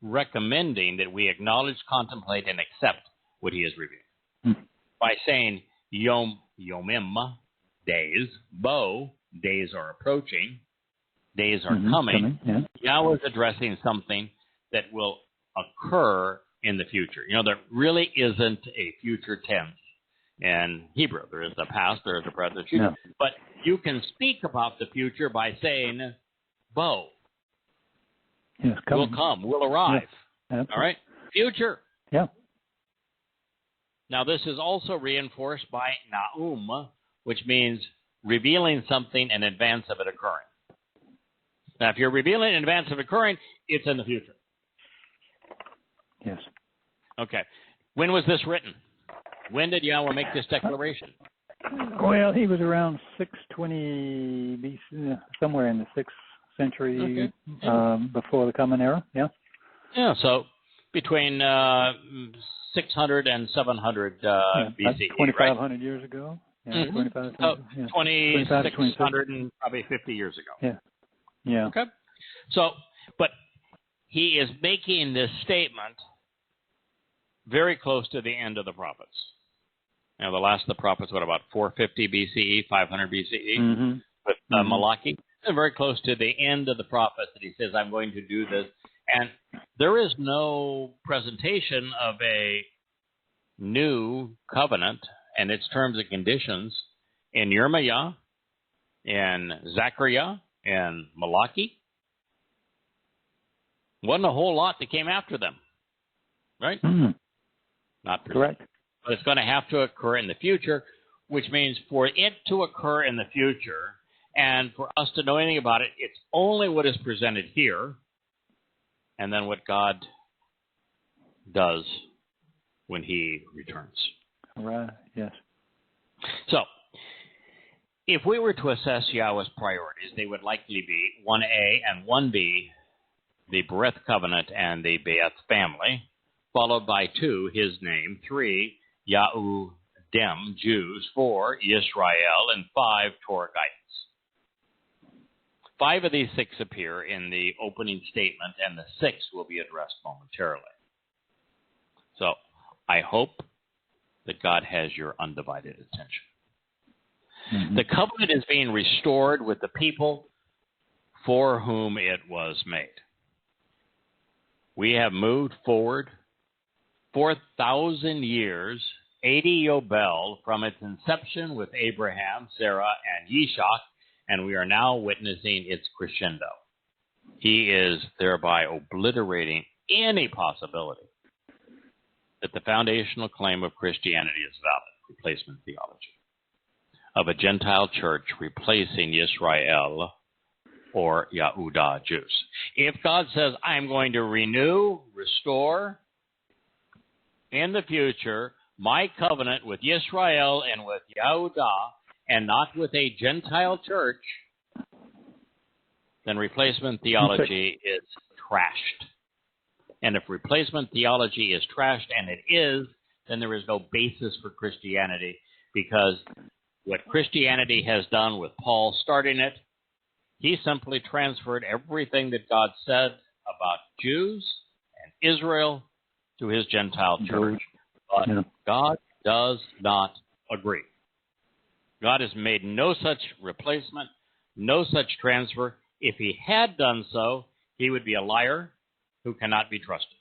recommending that we acknowledge, contemplate, and accept what he is revealing. by saying yomim, days, bo, days are approaching, days are coming. Yeah. Yahweh is addressing something that will occur in the future. There really isn't a future tense in Hebrew. There is a past, there is a present, future. No. But you can speak about the future by saying, bo, Yes, will come, will arrive. Yeah. All right? Future. Yeah. Now, this is also reinforced by na'um, which means revealing something in advance of it occurring. Now, if you're revealing in advance of it occurring, it's in the future. Yes. Okay. When was this written? When did Yahweh make this declaration? Well, he was around 620 BC, somewhere in the 6th century, before the Common Era. Yeah. Yeah. So between 600 and 700 BCE, 2,500 right? years ago. Yeah, Mm-hmm. 2,600 and probably 50 years ago. Yeah. Yeah. Okay. So, but he is making this statement very close to the end of the prophets. Now, the last of the prophets, what, about 450 BCE, 500 BCE, with Malachi? And very close to the end of the prophets that he says, I'm going to do this. And there is no presentation of a new covenant and its terms and conditions in Yirmiyah, in Zechariah, and Malachi. Wasn't a whole lot that came after them, right? Mm-hmm. Not correct. But it's going to have to occur in the future, which means for it to occur in the future and for us to know anything about it, it's only what is presented here and then what God does when he returns. Right, yes. So, if we were to assess Yahweh's priorities, they would likely be 1A and 1B, the Bereth covenant and the Be'eth family, followed by 2, his name, 3, Yahudim, Jews, 4, Yisrael, and 5, Torah guidance. 5 of these 6 appear in the opening statement, and the 6th will be addressed momentarily. So, I hope that God has your undivided attention. Mm-hmm. The covenant is being restored with the people for whom it was made. We have moved forward 4,000 years, 80 Yobel, from its inception with Abraham, Sarah, and Yishak, and we are now witnessing its crescendo. He is thereby obliterating any possibility that the foundational claim of Christianity is valid, replacement theology, of a Gentile church replacing Yisrael or Yahudah Jews. If God says, I'm going to renew, restore, in the future, my covenant with Yisrael and with Yahudah, and not with a Gentile church, then replacement theology is trashed. And if replacement theology is trashed, and it is, then there is no basis for Christianity, because what Christianity has done with Paul starting it, he simply transferred everything that God said about Jews and Israel to his Gentile church. But God does not agree. God has made no such replacement, no such transfer. If he had done so, he would be a liar who cannot be trusted.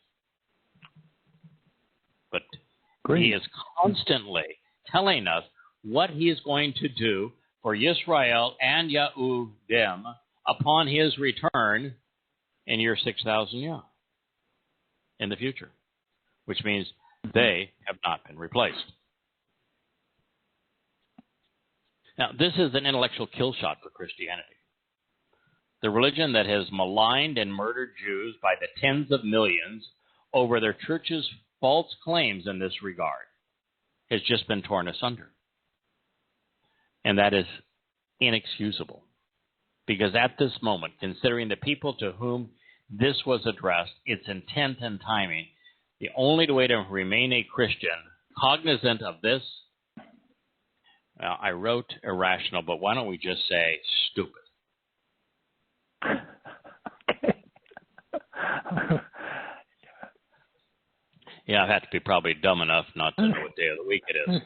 But he is constantly telling us what he is going to do for Yisrael and Yahudim upon his return in year 6,000 Yah in the future, which means they have not been replaced. Now, this is an intellectual kill shot for Christianity. The religion that has maligned and murdered Jews by the tens of millions over their church's false claims in this regard has just been torn asunder. And that is inexcusable. Because at this moment, considering the people to whom this was addressed, its intent and timing, the only way to remain a Christian, cognizant of this, I wrote irrational, but why don't we just say stupid? Yeah, I have to be probably dumb enough not to know what day of the week it is.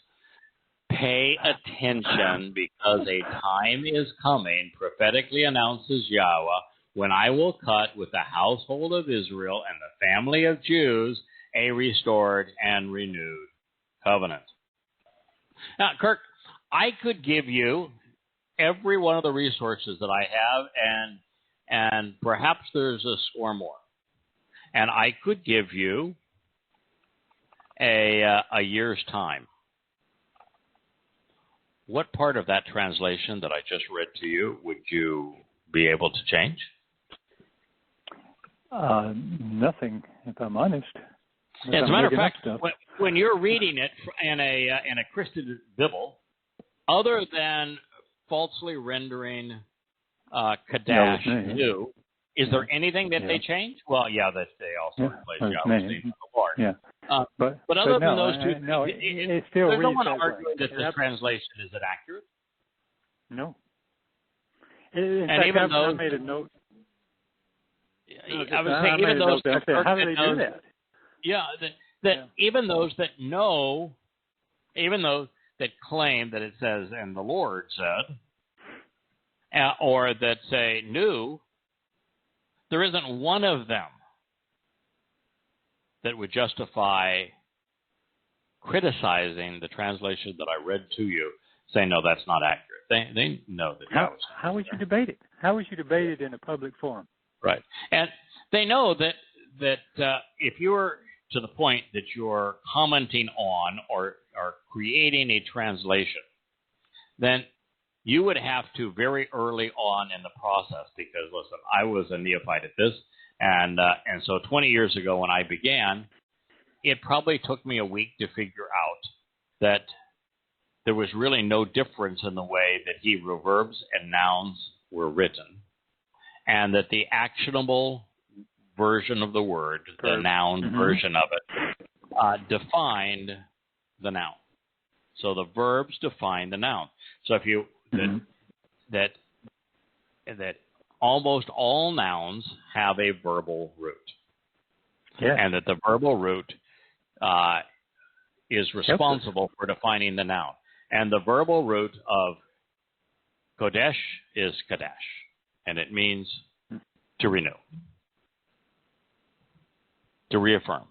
Pay attention, because a time is coming, prophetically announces Yahweh, when I will cut with the household of Israel and the family of Jews a restored and renewed covenant. Now, Kirk, I could give you every one of the resources that I have, and perhaps there's a score more. And I could give you a year's time. What part of that translation that I just read to you would you be able to change? Nothing, if I'm honest. As a matter of fact, when you're reading it in a Christian Bible, other than falsely rendering Kadash new, is there anything that they change? Well, yeah, that they also replace Yahweh's name with the Lord. Yeah. But other than those two, it still there's no reads one that arguing way. that this translation is accurate. No. In and fact, even I made a note. I would say even those that how do they do that? Yeah, even those that know, even those that claim that it says, and the Lord said, or that say new, there isn't one of them that would justify criticizing the translation that I read to you, saying, no, that's not accurate. They know that. How would you debate it? How would you debate it in a public forum? Right. And they know that if you're to the point that you're commenting on or creating a translation, then you would have to very early on in the process, because, listen, I was a neophyte at this, and so 20 years ago when I began, it probably took me a week to figure out that there was really no difference in the way that Hebrew verbs and nouns were written, and that the actionable version of the word, the noun version of it, defined the noun. So the verbs define the noun. So if you that almost all nouns have a verbal root, and that the verbal root is responsible for defining the noun. And the verbal root of Kodesh is Kadash, and it means to renew, to reaffirm,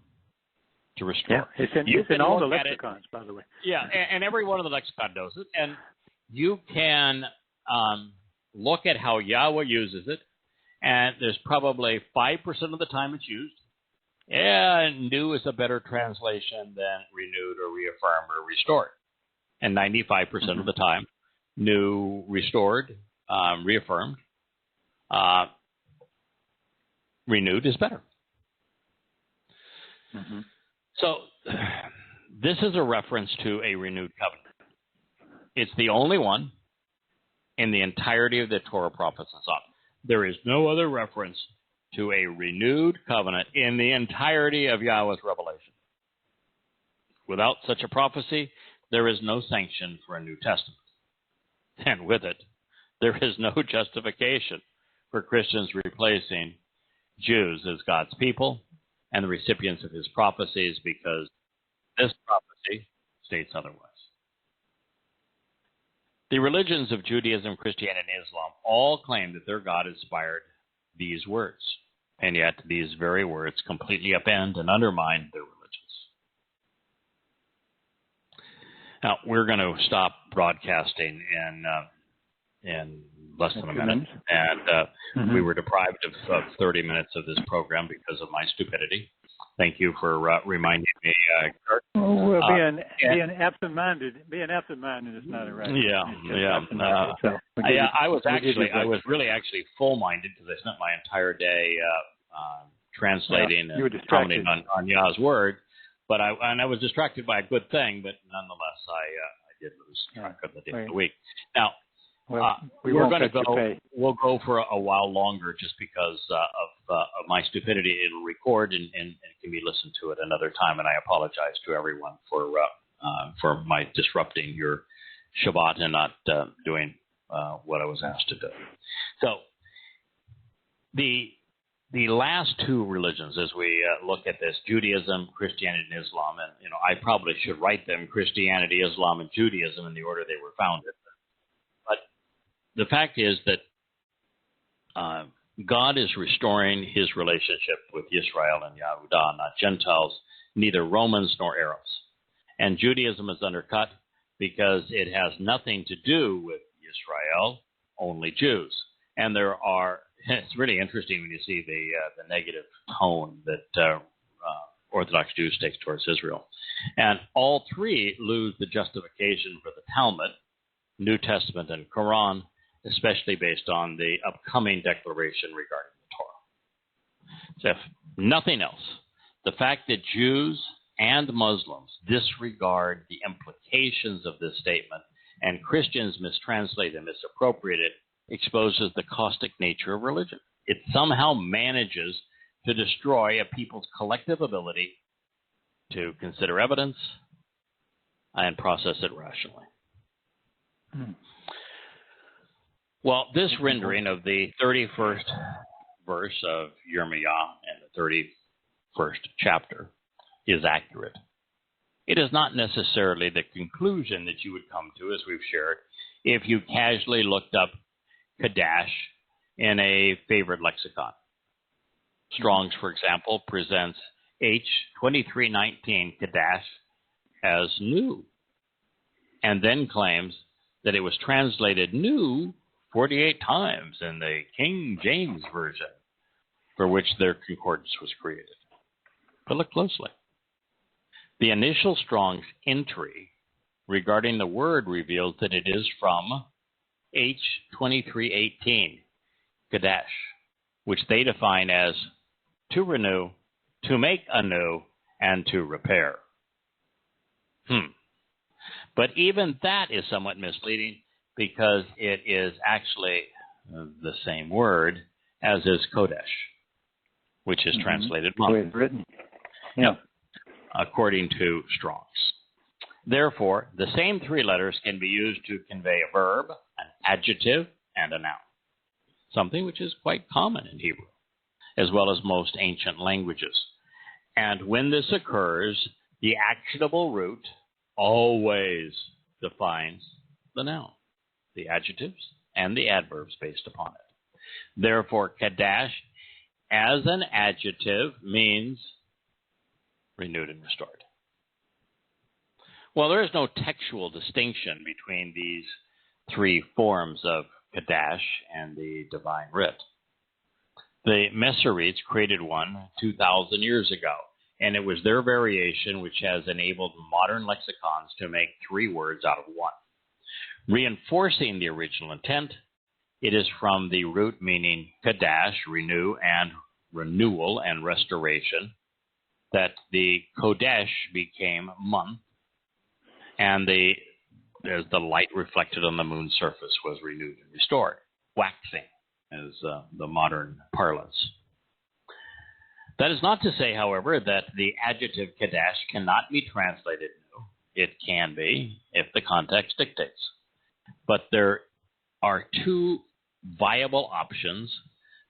to restore. Yeah, it's in all the lexicons, by the way. Yeah, and every one of the lexicon knows it. And you can look at how Yahweh uses it, and there's probably 5% of the time it's used. And new is a better translation than renewed or reaffirmed or restored. And 95% of the time, new, restored, reaffirmed, renewed is better. So this is a reference to a renewed covenant. It's the only one in the entirety of the Torah, prophets, and Psalms. There is no other reference to a renewed covenant in the entirety of Yahweh's revelation. Without such a prophecy, there is no sanction for a New Testament. And with it, there is no justification for Christians replacing Jews as God's people and the recipients of his prophecies, because this prophecy states otherwise. The religions of Judaism, Christianity, and Islam all claim that their God inspired these words, and yet these very words completely upend and undermine their religions. Now, we're going to stop broadcasting in less than a minute, and we were deprived of 30 minutes of this program because of my stupidity. Thank you for reminding me, Kurt. Well, being absent-minded is not a right. I was really full-minded, because I spent my entire day translating and commenting on Yah's word. But I was distracted by a good thing, but nonetheless, I did lose track of the day of the week. Now, we're going to go. We'll go for a while longer, just because of my stupidity. It'll record and can be listened to at another time. And I apologize to everyone for my disrupting your Shabbat and not doing what I was asked to do. So the last two religions, as we look at this, Judaism, Christianity, and Islam, and I probably should write them Christianity, Islam, and Judaism in the order they were founded. But the fact is that God is restoring his relationship with Israel and Yahowah, not Gentiles, neither Romans nor Arabs. And Judaism is undercut because it has nothing to do with Israel, only Jews. And it's really interesting when you see the negative tone that Orthodox Jews take towards Israel. And all three lose the justification for the Talmud, New Testament, and Quran, especially based on the upcoming declaration regarding the Torah. So if nothing else, the fact that Jews and Muslims disregard the implications of this statement and Christians mistranslate and misappropriate it exposes the caustic nature of religion. It somehow manages to destroy a people's collective ability to consider evidence and process it rationally. Well, this rendering of the 31st verse of Yirmiyah and the 31st chapter is accurate. It is not necessarily the conclusion that you would come to, as we've shared, if you casually looked up Kadash in a favorite lexicon. Strong's, for example, presents H2319 Kadash as new, and then claims that it was translated new 48 times in the King James Version, for which their concordance was created. But look closely. The initial Strong's entry regarding the word reveals that it is from H2318, Kadash, which they define as to renew, to make anew, and to repair. But even that is somewhat misleading because it is actually the same word as is Kodesh, which is translated month. The way it's written. Yeah. According to Strong's. Therefore, the same three letters can be used to convey a verb, an adjective, and a noun, something which is quite common in Hebrew, as well as most ancient languages. And when this occurs, the actionable root always defines the noun, the adjectives, and the adverbs based upon it. Therefore, Kadash as an adjective means renewed and restored. Well, there is no textual distinction between these three forms of Kadash and the divine writ. The Masoretes created one 2,000 years ago, and it was their variation which has enabled modern lexicons to make three words out of one. Reinforcing the original intent, it is from the root meaning Kadash, renew, and renewal and restoration, that the Kodesh became month, and as the light reflected on the moon's surface was renewed and restored, waxing, as the modern parlance. That is not to say, however, that the adjective Kadash cannot be translated new. It can be, if the context dictates. But there are two viable options,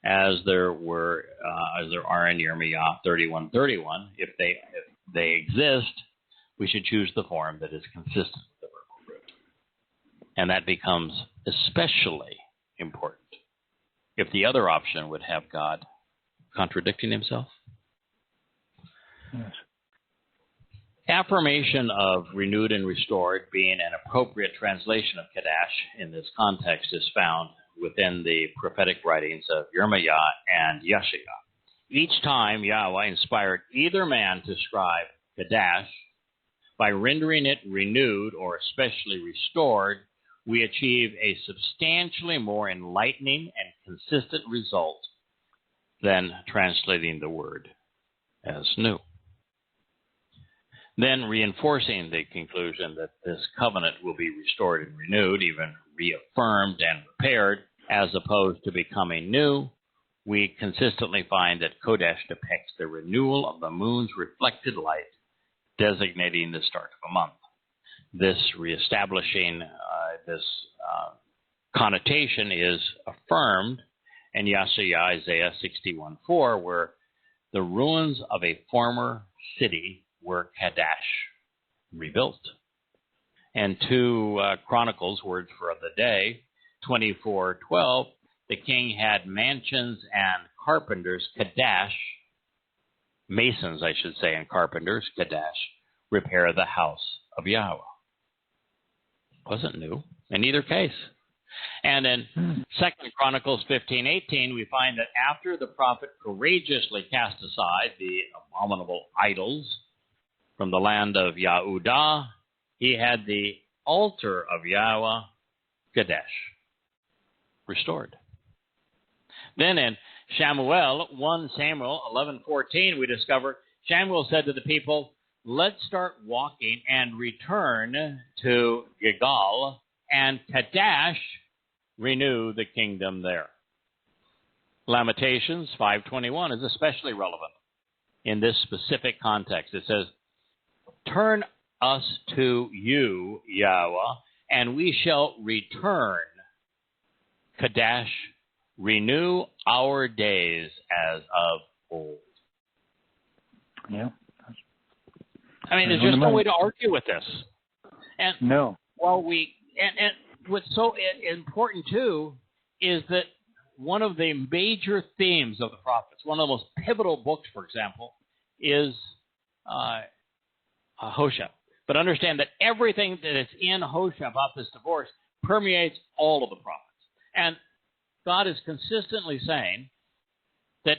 as there are in Yirmiyah 31:31. If they exist, we should choose the form that is consistent with the verbal root. And that becomes especially important if the other option would have God contradicting himself. Yes. Affirmation of renewed and restored being an appropriate translation of Kadash in this context is found within the prophetic writings of Yirmiyah and Yeshayah. Each time Yahweh inspired either man to scribe Kadash, by rendering it renewed or especially restored, we achieve a substantially more enlightening and consistent result than translating the word as new. Then reinforcing the conclusion that this covenant will be restored and renewed, even reaffirmed and repaired, as opposed to becoming new, we consistently find that Kodesh depicts the renewal of the moon's reflected light, designating the start of a month. This reestablishing this connotation is affirmed and Yeshaya, Isaiah 61:4, where the ruins of a former city were Kadesh, rebuilt. And 2 Chronicles, words for the day, 24:12, the king had mansions and carpenters, Kadesh, masons, I should say, and carpenters, Kadesh, repair the house of Yahweh. Wasn't new in either case. And in 2 Chronicles 15:18, we find that after the prophet courageously cast aside the abominable idols from the land of Yehudah, he had the altar of Yahweh, Kadesh, restored. Then in 1 Samuel 11:14, we discover Samuel said to the people, let's start walking and return to Gilgal, and Kadesh renew the kingdom there. Lamentations 5:21 is especially relevant in this specific context. It says, turn us to you, Yahweh, and we shall return. Kadesh, renew our days as of old. Yeah. I mean, there's just no way to argue with this. And no. Well, and what's so important too is that one of the major themes of the prophets, one of the most pivotal books, for example, is Hosea. But understand that everything that is in Hosea about this divorce permeates all of the prophets. And God is consistently saying that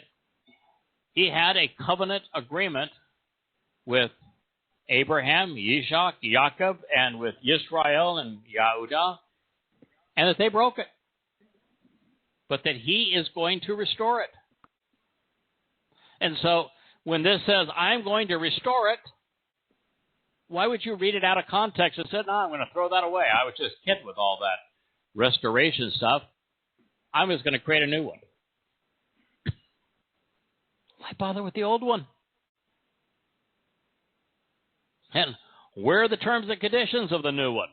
he had a covenant agreement with Abraham, Yitzhak, Jacob, and with Israel and Yehudah, and that they broke it. But that he is going to restore it. And so when this says, I'm going to restore it, why would you read it out of context and say, no, I'm going to throw that away? I was just kidding with all that restoration stuff. I'm just going to create a new one. Why bother with the old one? And where are the terms and conditions of the new one?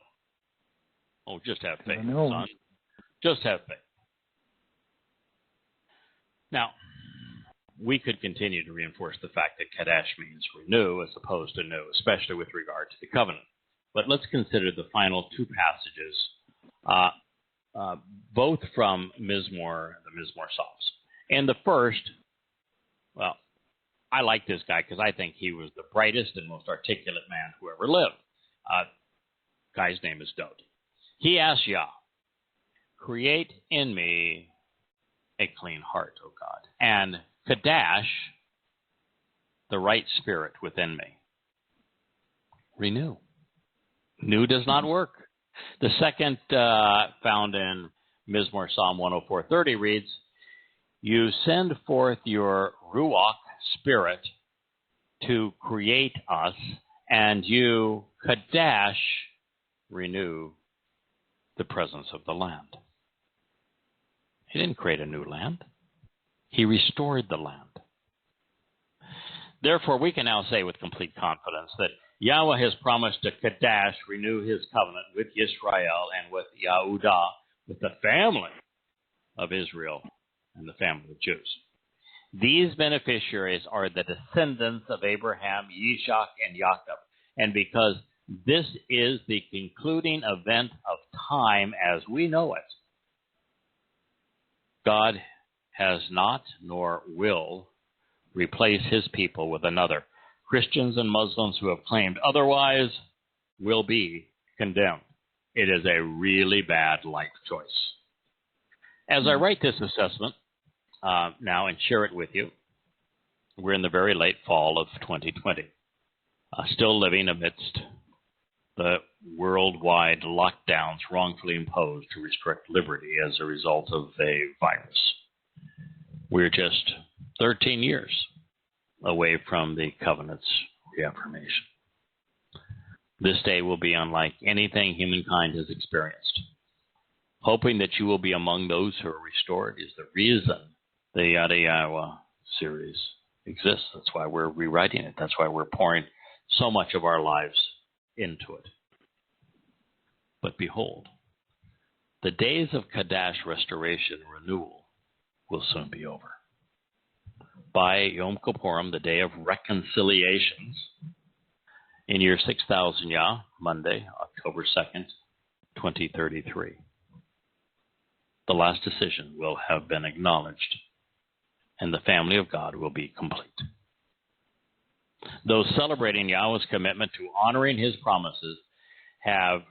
Oh, just have faith, son. Just have faith. Now, we could continue to reinforce the fact that Kadesh means renew as opposed to new, especially with regard to the covenant. But let's consider the final 2 passages, both from the Mizmor Psalms. And the first, well, I like this guy because I think he was the brightest and most articulate man who ever lived. Guy's name is Dod. He asked Yah, create in me a clean heart, O God, and Kadesh, the right spirit within me. Renew. New does not work. The second found in Mizmor Psalm 104:30 reads, you send forth your Ruach spirit to create us, and you, Kadesh, renew the presence of the land. He didn't create a new land. He restored the land. Therefore, we can now say with complete confidence that Yahweh has promised to Kadesh renew his covenant with Israel and with Yehudah, with the family of Israel and the family of Jews. These beneficiaries are the descendants of Abraham, Yitzhak, and Jacob. And because this is the concluding event of time as we know it, God has not nor will replace his people with another. Christians and Muslims who have claimed otherwise will be condemned. It is a really bad life choice. As I write this assessment now and share it with you, we're in the very late fall of 2020, still living amidst the worldwide lockdowns wrongfully imposed to restrict liberty as a result of a virus. We're just 13 years away from the covenant's reaffirmation. This day will be unlike anything humankind has experienced. Hoping that you will be among those who are restored is the reason the Yada Yahweh series exists. That's why we're rewriting it. That's why we're pouring so much of our lives into it. But behold, the days of Kadesh restoration and renewal will soon be over. By Yom Kippurim, the day of reconciliations, in year 6000 Yah, Monday, October 2nd, 2033, the last decision will have been acknowledged, and the family of God will be complete. Those celebrating Yahweh's commitment to honoring his promises have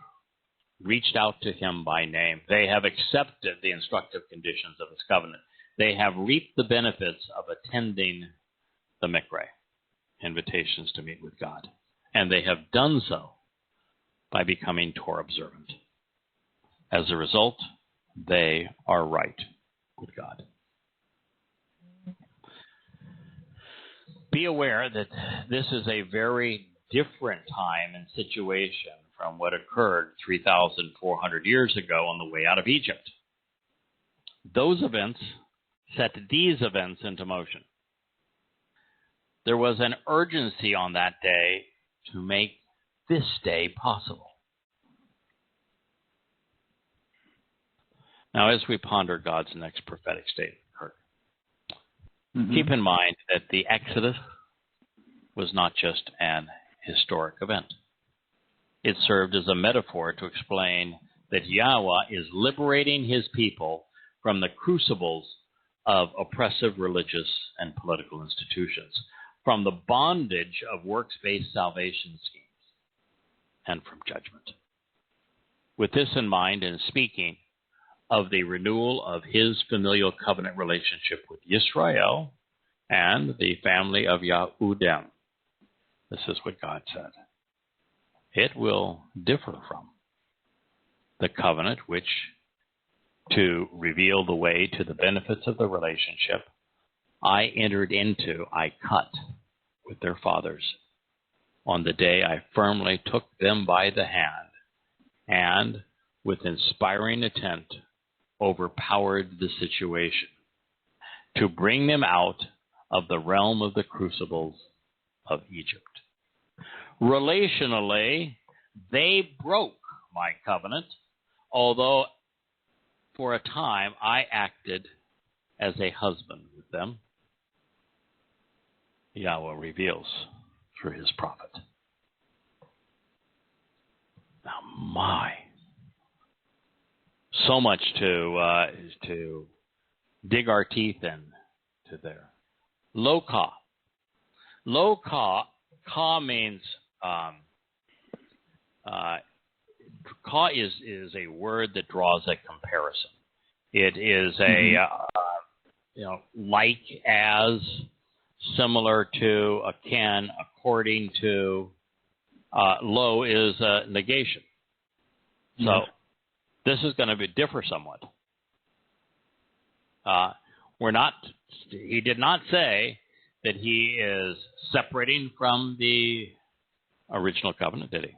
reached out to him by name. They have accepted the instructive conditions of his covenant. They have reaped the benefits of attending the Mikre, invitations to meet with God. And they have done so by becoming Torah observant. As a result, they are right with God. Be aware that this is a very different time and situation from what occurred 3,400 years ago on the way out of Egypt. Those events set these events into motion. There was an urgency on that day to make this day possible. Now, as we ponder God's next prophetic statement, Kirk, keep in mind that the Exodus was not just an historic event. It served as a metaphor to explain that Yahweh is liberating his people from the crucibles of oppressive religious and political institutions, from the bondage of works-based salvation schemes, and from judgment. With this in mind, and speaking of the renewal of his familial covenant relationship with Yisrael and the family of Yahudim, this is what God said. It will differ from the covenant which, to reveal the way to the benefits of the relationship, I entered into, I cut with their fathers on the day I firmly took them by the hand and, with inspiring intent, overpowered the situation to bring them out of the realm of the crucibles of Egypt. Relationally, they broke my covenant, although for a time I acted as a husband with them. Yahweh reveals through his prophet. Now, so much to dig our teeth into there. Lo ka. Lo ka. Ka means ka is a word that draws a comparison. It is a like as, similar to, akin, according to. Lo is a negation. So this is going to differ somewhat. He did not say that he is separating from the original covenant, did he?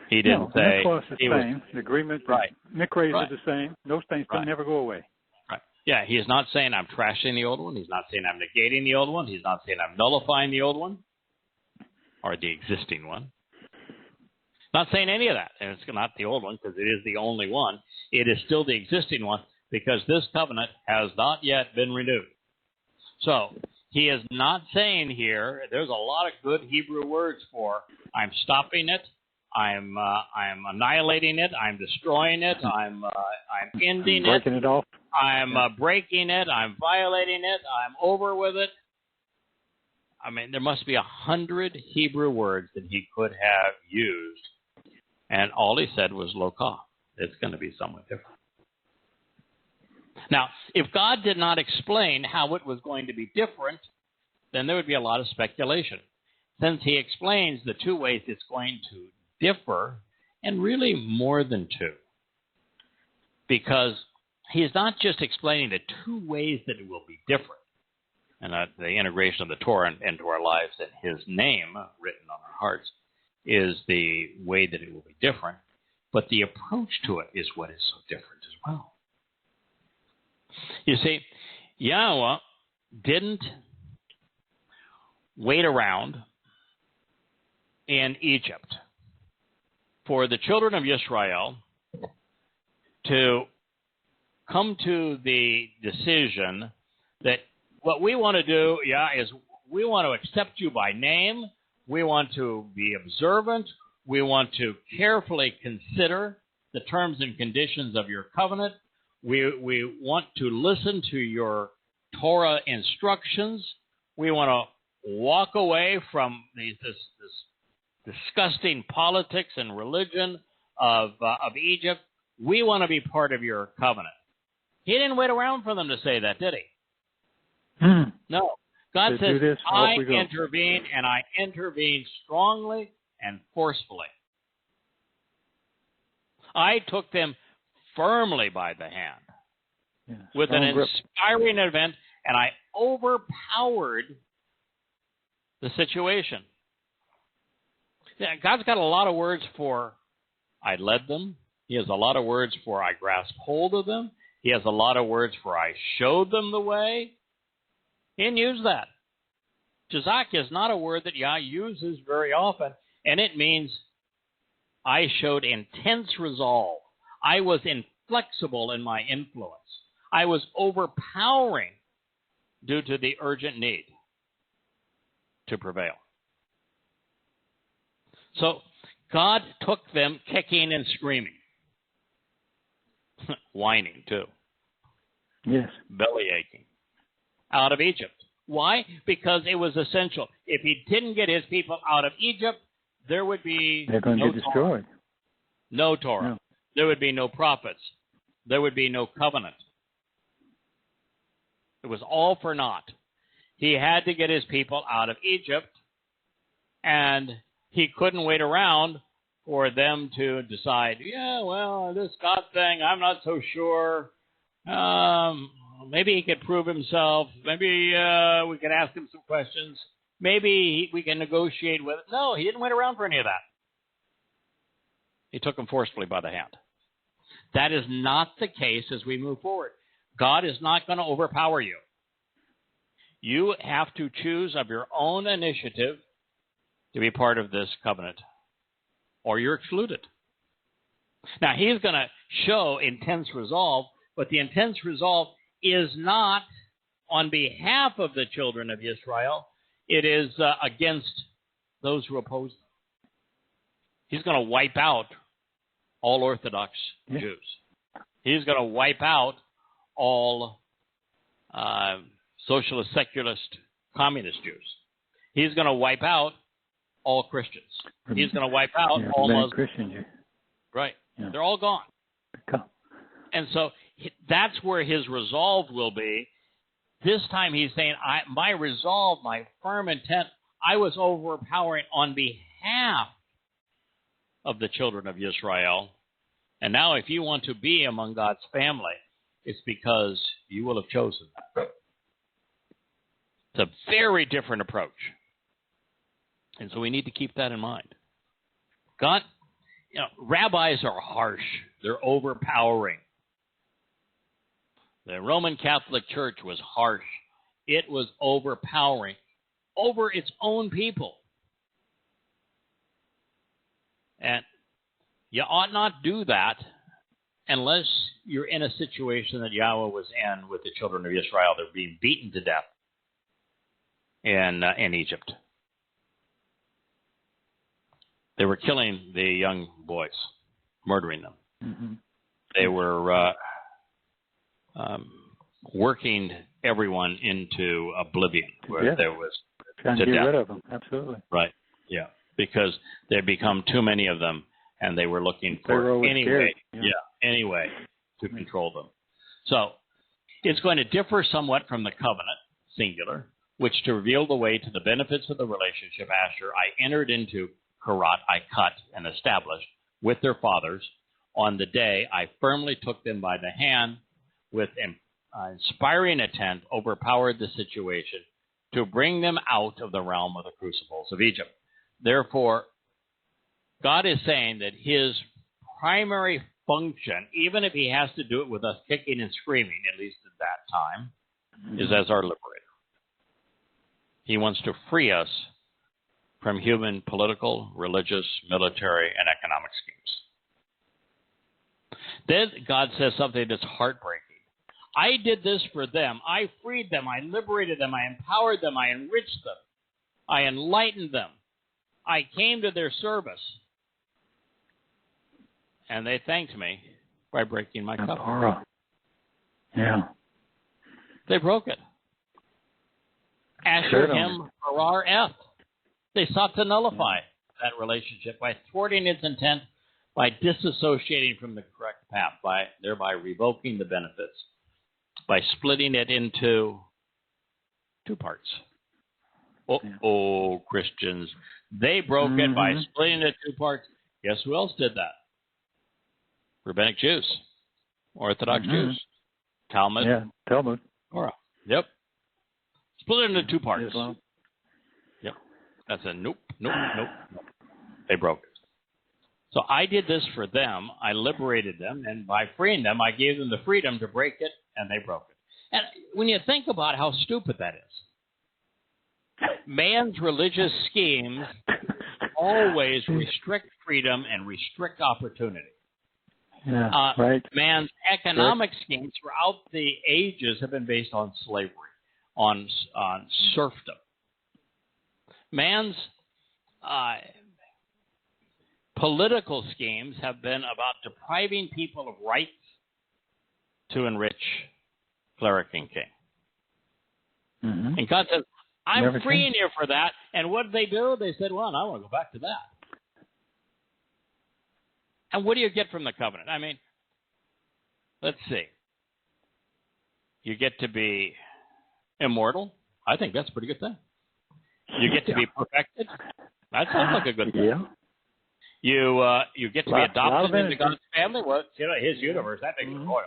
He didn't say he was the same. The agreement, right? Mikres are the same. Those things don't never go away. Right. Yeah, he is not saying I'm trashing the old one. He's not saying I'm negating the old one. He's not saying I'm nullifying the old one or the existing one. Not saying any of that. And it's not the old one because it is the only one. It is still the existing one because this covenant has not yet been renewed. So he is not saying here, there's a lot of good Hebrew words for I'm stopping it, I'm annihilating it, I'm destroying it, I'm ending it, breaking it off. I'm breaking it, I'm violating it, I'm over with it. I mean, there must be 100 Hebrew words that he could have used, and all he said was lo ka. It's going to be somewhat different. Now, if God did not explain how it was going to be different, then there would be a lot of speculation. Since he explains the two ways it's going to differ, and really more than two, because he is not just explaining the two ways that it will be different, and the integration of the Torah into our lives and his name written on our hearts is the way that it will be different, but the approach to it is what is so different as well. You see, Yahweh didn't wait around in Egypt for the children of Israel to come to the decision that what we want to do, is we want to accept you by name. We want to be observant. We want to carefully consider the terms and conditions of your covenant. We want to listen to your Torah instructions. We want to walk away from this disgusting politics and religion of Egypt. We want to be part of your covenant. He didn't wait around for them to say that, did he? No. God says, I intervene, and I intervene strongly and forcefully. I took them firmly by the hand with an inspiring event, and I overpowered the situation. God's got a lot of words for I led them. He has a lot of words for I grasped hold of them. He has a lot of words for I showed them the way. He didn't use that. Jazak is not a word that Yah uses very often, and it means I showed intense resolve. I was inflexible in my influence. I was overpowering due to the urgent need to prevail. So God took them kicking and screaming, whining too. Yes. Belly aching, out of Egypt. Why? Because it was essential. If he didn't get his people out of Egypt, there would be They're going to get destroyed. No Torah. No. There would be no prophets. There would be no covenant. It was all for naught. He had to get his people out of Egypt, and he couldn't wait around for them to decide, this God thing, I'm not so sure. Maybe he could prove himself. Maybe we could ask him some questions. Maybe we can negotiate with it. No, he didn't wait around for any of that. He took them forcefully by the hand. That is not the case as we move forward. God is not going to overpower you. You have to choose of your own initiative to be part of this covenant, or you're excluded. Now, he's going to show intense resolve, but the intense resolve is not on behalf of the children of Israel. It is against those who oppose them. He's going to wipe out all Orthodox Jews. He's going to wipe out all socialist, secularist, communist Jews. He's going to wipe out all Christians. He's going to wipe out all Muslims. Christians. Right. Yeah. They're all gone. And so that's where his resolve will be. This time he's saying, my resolve, my firm intent, I was overpowering on behalf of the children of Israel. And now if you want to be among God's family, it's because you will have chosen that. It's a very different approach. And so we need to keep that in mind. God, rabbis are harsh. They're overpowering. The Roman Catholic Church was harsh. It was overpowering over its own people. And you ought not do that unless you're in a situation that Yahweh was in with the children of Israel. They're being beaten to death in Egypt. They were killing the young boys, murdering them. Mm-hmm. They were working everyone into oblivion, where there was trying to get rid of them. Absolutely. Right. Yeah. Because there had become too many of them, and they were looking for any way to control them. So it's going to differ somewhat from the covenant, singular, which to reveal the way to the benefits of the relationship, Asher, I entered into Karat, I cut and established with their fathers on the day I firmly took them by the hand with inspiring intent, overpowered the situation to bring them out of the realm of the crucibles of Egypt. Therefore, God is saying that his primary function, even if he has to do it with us kicking and screaming, at least at that time, is as our liberator. He wants to free us from human political, religious, military, and economic schemes. Then God says something that's heartbreaking. I did this for them. I freed them. I liberated them. I empowered them. I enriched them. I enlightened them. I came to their service. And they thanked me by breaking my covenant. Torah. Yeah. They broke it. Asher him harar eth. They sought to nullify that relationship by thwarting its intent, by disassociating from the correct path, by thereby revoking the benefits, by splitting it into two parts. Christians. They broke it by splitting it into two parts. Guess who else did that? Rabbinic Jews. Orthodox Jews. Talmud. Yeah, Talmud. Torah. Yep. Split it into two parts. Islam. Yep. That's a nope. They broke it. So I did this for them. I liberated them, and by freeing them, I gave them the freedom to break it, and they broke it. And when you think about how stupid that is, man's religious schemes always restrict freedom and restrict opportunity. Yeah, right. Man's economic schemes throughout the ages have been based on slavery, on serfdom. Man's political schemes have been about depriving people of rights to enrich cleric and king. And God says, I'm freeing you for that. And what did they do? They said, well, I want to go back to that. And what do you get from the covenant? I mean, let's see. You get to be immortal. I think that's a pretty good thing. You get to be perfected. That sounds like a good thing. Yeah. You get to be adopted into God's family. Well, His universe, that makes it royal.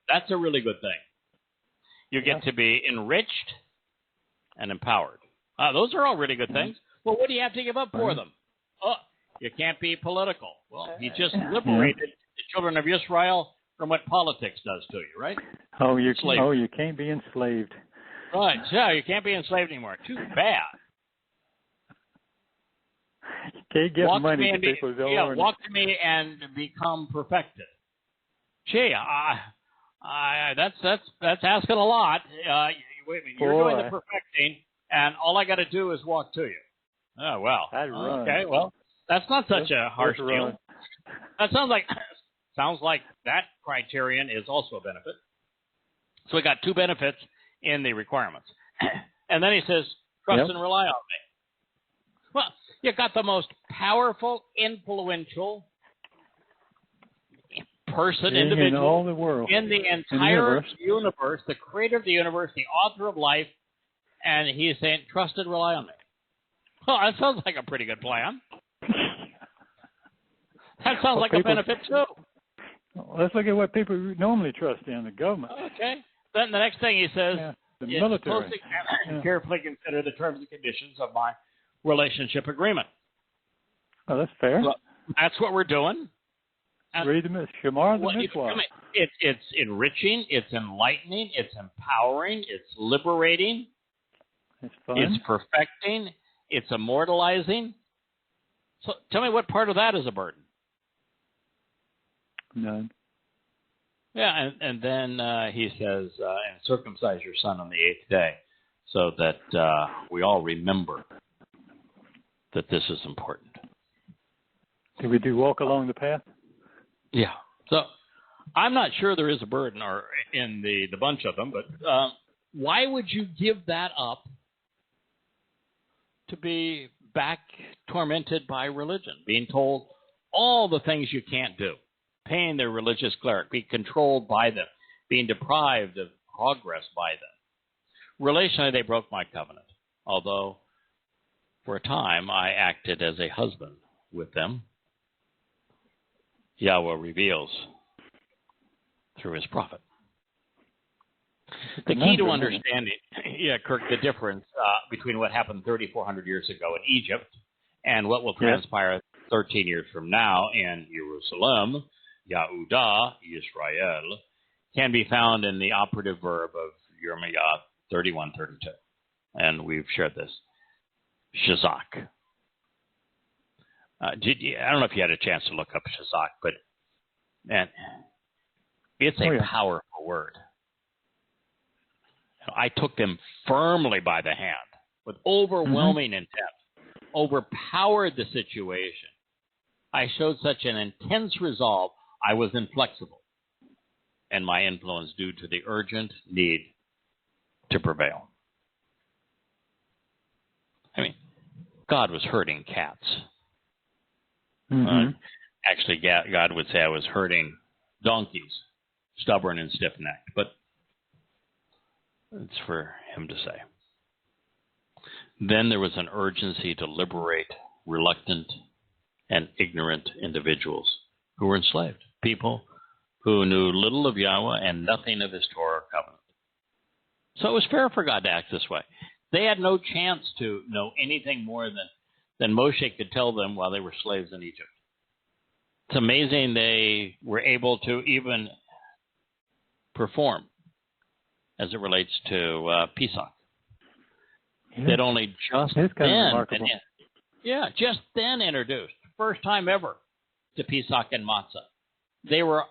That's a really good thing. You get to be enriched and empowered. Those are all really good things. Well, what do you have to give up for them? You can't be political. Well, He just liberated the children of Israel from what politics does to you, right? You can't be enslaved. Right. So you can't be enslaved anymore. Too bad. You can't give money to people who don't earn it. Walk to me and become perfected. Gee, that's asking a lot. Wait a minute, you're doing the perfecting, and all I got to do is walk to you. Oh well. Okay, well. That's not such a harsh deal. That sounds like that criterion is also a benefit. So we got two benefits in the requirements. And then he says, trust and rely on me. Well, you got the most powerful, influential person, individual in all the world, in the entire universe, the creator of the universe, the author of life, and he's saying, trust and rely on me. Well, that sounds like a pretty good plan. That sounds like a benefit, too. Let's look at what people normally trust in, the government. Okay. Then the next thing he says the military. Closely and carefully consider the terms and conditions of my relationship agreement. Oh, that's fair. Well, that's what we're doing. Read the Shamar, the Mitzvah. It's enriching, it's enlightening, it's empowering, it's liberating, it's fun. It's perfecting, it's immortalizing. So tell me what part of that is a burden? None. Yeah, and then he says, and circumcise your son on the 8th day, so that we all remember that this is important. Did we do walk along the path? Yeah. So I'm not sure there is a burden or in the bunch of them, but why would you give that up to be back tormented by religion, being told all the things you can't do, paying their religious cleric, being controlled by them, being deprived of progress by them? Relationally, they broke my covenant, although for a time I acted as a husband with them. Yahweh reveals through his prophet. The key to understanding, Kirk, the difference between what happened 3,400 years ago in Egypt and what will transpire 13 years from now in Jerusalem, Yahudah, Israel, can be found in the operative verb of Yirmiyah 31:32. And we've shared this. Shazak. I don't know if you had a chance to look up Shazak, but man, it's a powerful word. I took them firmly by the hand with overwhelming intent, overpowered the situation. I showed such an intense resolve, I was inflexible, and my influence due to the urgent need to prevail. I mean, God was hurting cats. Actually, God would say I was hurting donkeys, stubborn and stiff-necked, but it's for him to say. Then there was an urgency to liberate reluctant and ignorant individuals who were enslaved, people who knew little of Yahweh and nothing of his Torah covenant. So it was fair for God to act this way. They had no chance to know anything more than Moshe could tell them while they were slaves in Egypt. It's amazing they were able to even perform as it relates to Pesach. They'd only just then introduced, first time ever, to Pesach and Matzah. They were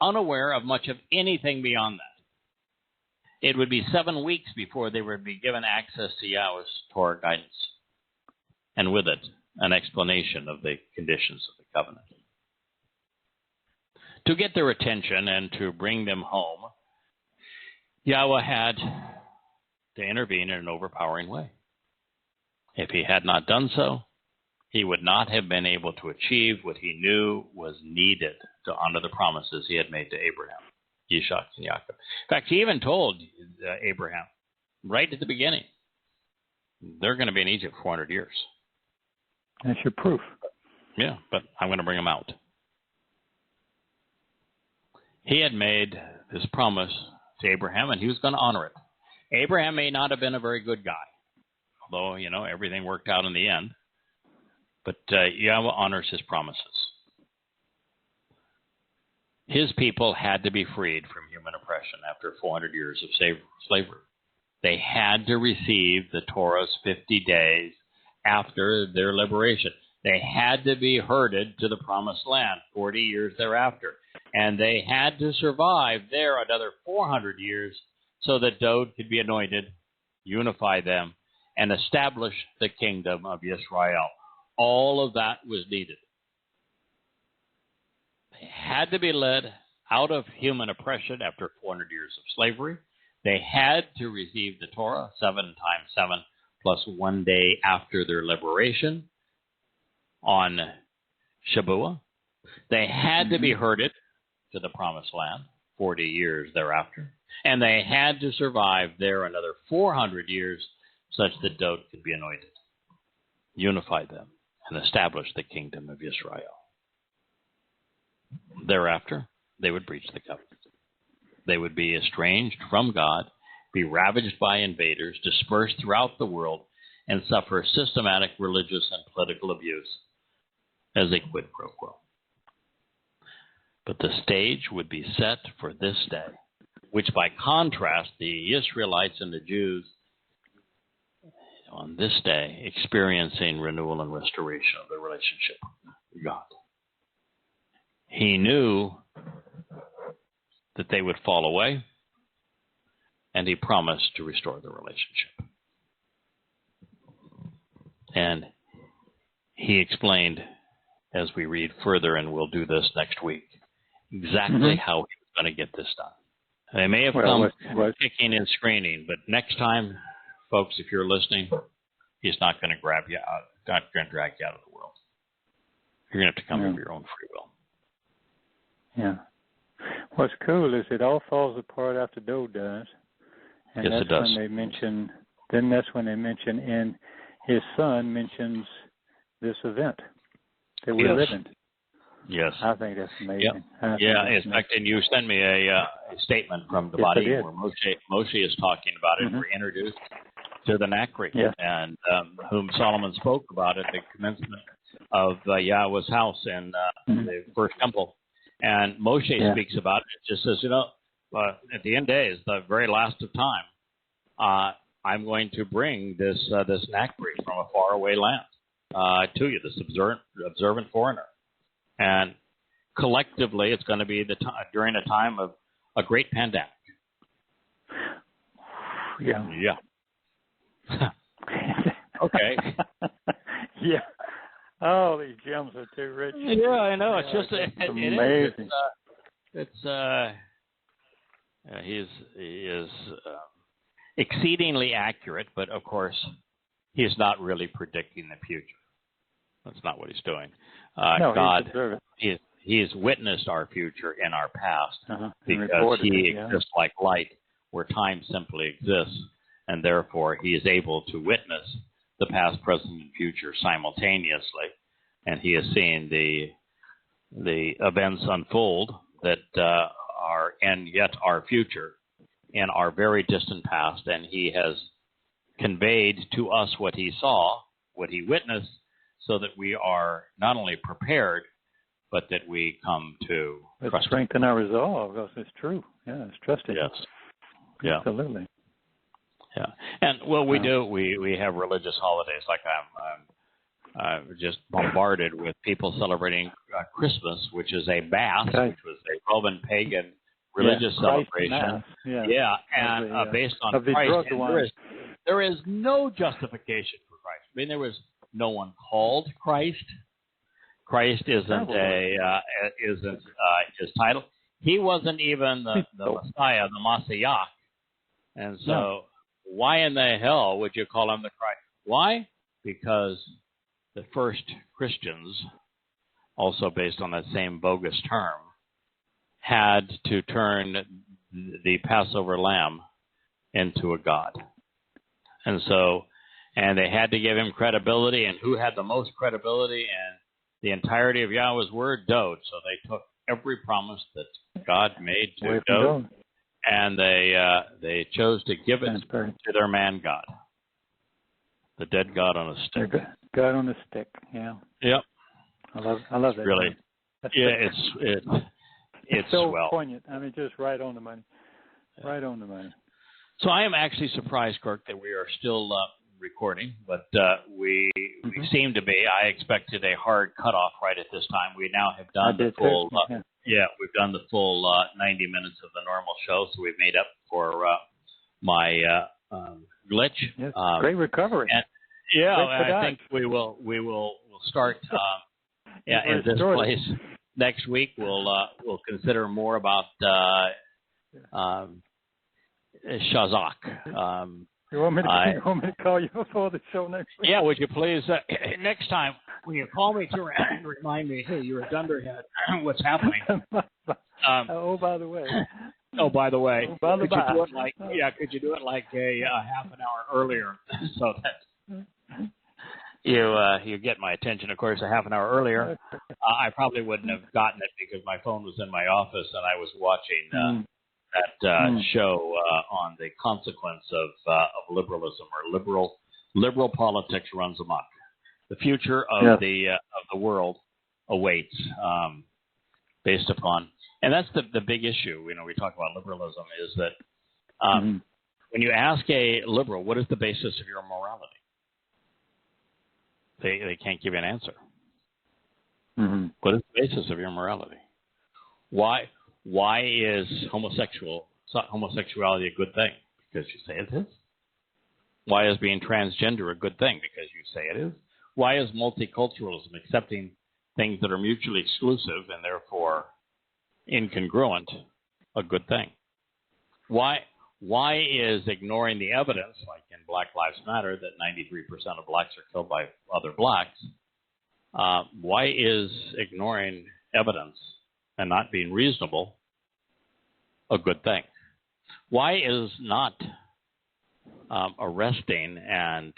unaware of much of anything beyond that. It would be 7 weeks before they would be given access to Yahweh's Torah guidance, and with it, an explanation of the conditions of the covenant. To get their attention and to bring them home, Yahweh had to intervene in an overpowering way. If he had not done so, he would not have been able to achieve what he knew was needed to honor the promises he had made to Abraham, Yishak, and Yaakov. In fact, he even told Abraham, right at the beginning, they're going to be in Egypt for 400 years. That's your proof. Yeah, but I'm going to bring them out. He had made this promise to Abraham, and he was going to honor it. Abraham may not have been a very good guy, although, everything worked out in the end. But Yahweh honors his promises. His people had to be freed from human oppression after 400 years of slavery. They had to receive the Torah's 50 days after their liberation. They had to be herded to the promised land 40 years thereafter. And they had to survive there another 400 years so that Dowd could be anointed, unify them, and establish the kingdom of Israel. All of that was needed. They had to be led out of human oppression after 400 years of slavery. They had to receive the Torah 7 times 7 plus 1 day after their liberation on Shabbat. They had to be herded to the promised land 40 years thereafter. And they had to survive there another 400 years such that Dowd could be anointed, unify them, and establish the kingdom of Israel. Thereafter, they would breach the covenant. They would be estranged from God, be ravaged by invaders, dispersed throughout the world, and suffer systematic religious and political abuse as a quid pro quo. But the stage would be set for this day, which by contrast, the Israelites and the Jews on this day experiencing renewal and restoration of their relationship with God. He knew that they would fall away, and he promised to restore the relationship. And he explained, as we read further, and we'll do this next week, exactly how he was going to get this done. They may have come kicking and screaming, but next time, folks, if you're listening, he's not going to grab you out, not going to drag you out of the world. You're going to have to come of your own free will. Yeah. What's cool is it all falls apart after Dowd does. And yes, it does. When they mention, then that's when they mention, and his son mentions this event that we're living. Yes. I think that's amazing. In fact, and you sent me a statement from the body where Moshe is talking about it. We're introduced to the Nakri, and whom Solomon spoke about at the commencement of Yahweh's house in the first temple. And Moshe speaks about it. It just says, at the end of days, the very last of time, I'm going to bring this Nakri from a faraway land to you, this observant foreigner. And collectively, it's going to be during a time of a great pandemic. Yeah. Yeah. Okay. Yeah. Oh, these gems are too rich. Yeah, I know. Yeah, It's just amazing. he is exceedingly accurate, but of course, he's not really predicting the future. That's not what he's doing. No, God, he's witnessed our future in our past because he exists like light, where time simply exists, and therefore he is able to witness the past, present, and future simultaneously, and he is seeing the events unfold that are and yet our future in our very distant past, and he has conveyed to us what he saw, what he witnessed, so that we are not only prepared, but that we come to trust strengthen our resolve, because it's true. Yeah, it's trusting. Yes. Yeah. Absolutely. Yeah. And we have religious holidays, like I'm just bombarded with people celebrating Christmas, which is a Mass, which was a Roman pagan religious celebration. And based on Christ. And there is no justification for Christ. I mean, there was no one called Christ. Christ isn't his title. He wasn't even the Messiah, the Messiah. And so, why in the hell would you call him the Christ? Why? Because the first Christians, also based on that same bogus term, had to turn the Passover lamb into a god. And so, and they had to give him credibility, and who had the most credibility and the entirety of Yahweh's word? Dode. So they took every promise that God made to Dode, and they chose to give it to their man God, the dead God on a stick. God on a stick. Yeah. Yep. I love that. Really. It's so poignant. I mean, just right on the money. Right on the money. So I am actually surprised, Kirk, that we are still recording, but we seem to be. I expected a hard cutoff right at this time. We now have done the full. We've done the full 90 minutes of the normal show, so we've made up for my glitch. Yes, great recovery. And, I think we'll start. In this place next week. We'll consider more about Shazak. You want me to call you before the show next week? Yeah, would you please? Next time, when you call me to remind me, hey, you're a dunderhead. What's happening? By the way. By the way. Could you do it like a half an hour earlier, so that you get my attention? Of course, a half an hour earlier, I probably wouldn't have gotten it because my phone was in my office and I was watching that show on the consequence of liberalism, or liberal politics runs amok. The future of the world awaits, based upon, and that's the big issue. We talk about liberalism is that when you ask a liberal, what is the basis of your morality? They can't give you an answer. What is the basis of your morality? Why is homosexuality a good thing? Because you say it is. Why is being transgender a good thing? Because you say it is. Why is multiculturalism, accepting things that are mutually exclusive and therefore incongruent, a good thing? Why is ignoring the evidence, like in Black Lives Matter, that 93% of blacks are killed by other blacks? Why is ignoring evidence and not being reasonable a good thing? Why is not arresting and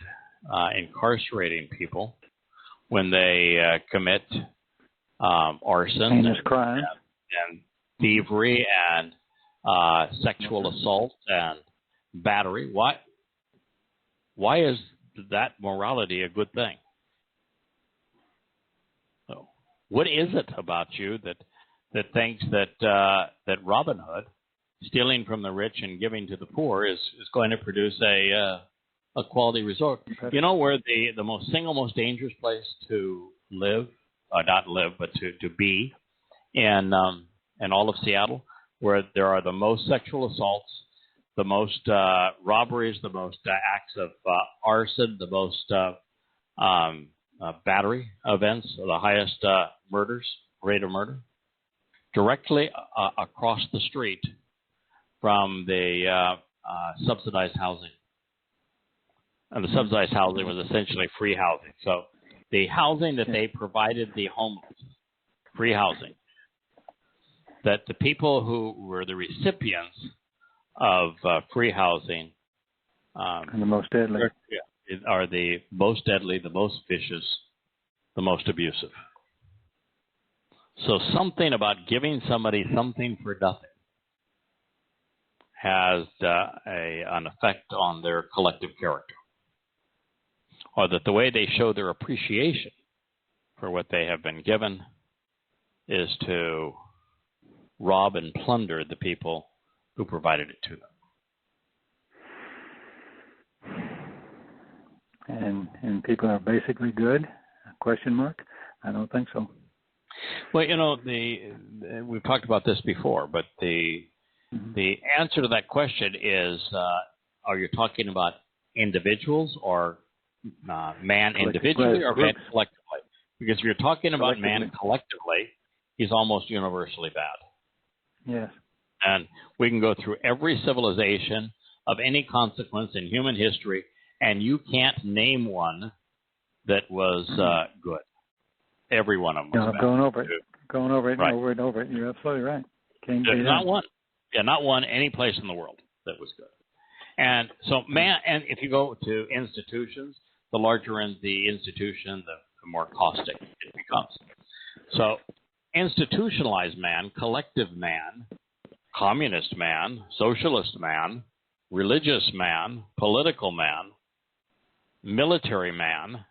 incarcerating people when they commit arson and thievery and sexual assault and battery? Why is that morality a good thing? So, what is it about you that thinks that Robin Hood, stealing from the rich and giving to the poor, is going to produce a quality resort? You know where the single most dangerous place to live, not live, but to be in all of Seattle, where there are the most sexual assaults, the most robberies, the most acts of arson, the most battery events, the highest rate of murder, directly across the street from the subsidized housing. And the subsidized housing was essentially free housing. So the housing that they provided the homeless, free housing, that the people who were the recipients of free housing and the most deadly are the most deadly, the most vicious, the most abusive. So something about giving somebody something for nothing has an effect on their collective character, or that the way they show their appreciation for what they have been given is to rob and plunder the people who provided it to them. And people are basically good? Question mark? I don't think so. Well, you know, we've talked about this before, but the answer to that question is: are you talking about individuals, or man individually, or man collectively? Because if you're talking about man collectively, he's almost universally bad. Yes. And we can go through every civilization of any consequence in human history, and you can't name one that was good. Every one of them was bad. Going over it Right. and over and over it. You're absolutely right. Not one. Yeah, not one any place in the world that was good. And so man, and if you go to institutions, the larger the institution, the more caustic it becomes. So institutionalized man, collective man, communist man, socialist man, religious man, political man, military man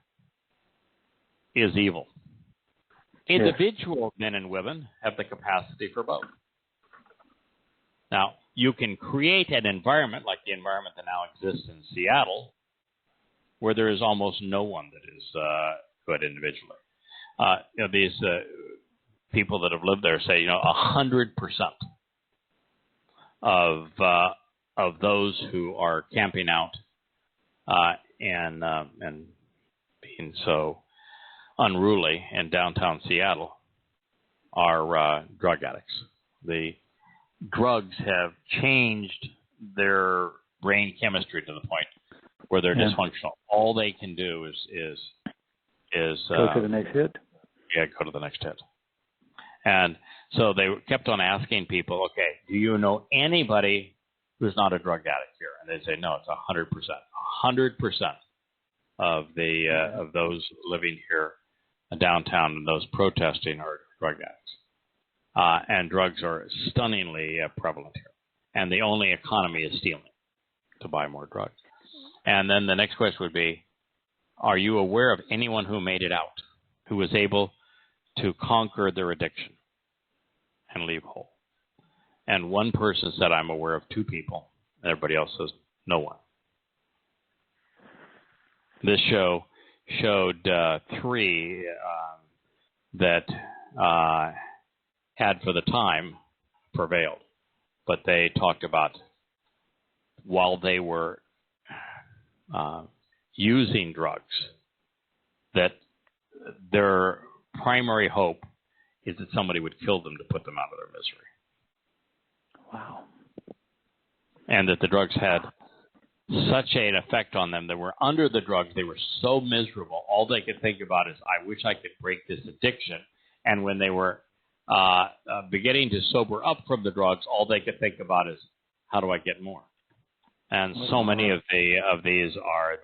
is evil. Individual men and women have the capacity for both. Now, you can create an environment like the environment that now exists in Seattle, where there is almost no one that is good individually. These people that have lived there say, 100% of those who are camping out and being so unruly in downtown Seattle are drug addicts. The drugs have changed their brain chemistry to the point where they're dysfunctional. All they can do is go to the next hit. Yeah, go to the next hit. And so they kept on asking people, okay, do you know anybody who's not a drug addict here? And they say, no, it's 100%. 100% of of those living here downtown and those protesting are drug addicts. And drugs are stunningly prevalent here. And the only economy is stealing to buy more drugs. And then the next question would be, are you aware of anyone who made it out, who was able to conquer their addiction and leave whole? And one person said, I'm aware of 2 people. Everybody else says, no one. This show showed 3 that had, for the time, prevailed. But they talked about while they were using drugs, that their primary hope is that somebody would kill them to put them out of their misery. Wow. And that the drugs had such an effect on them. They were under the drugs. They were so miserable. All they could think about is, I wish I could break this addiction. And when they were beginning to sober up from the drugs, all they could think about is, how do I get more? And so many of these are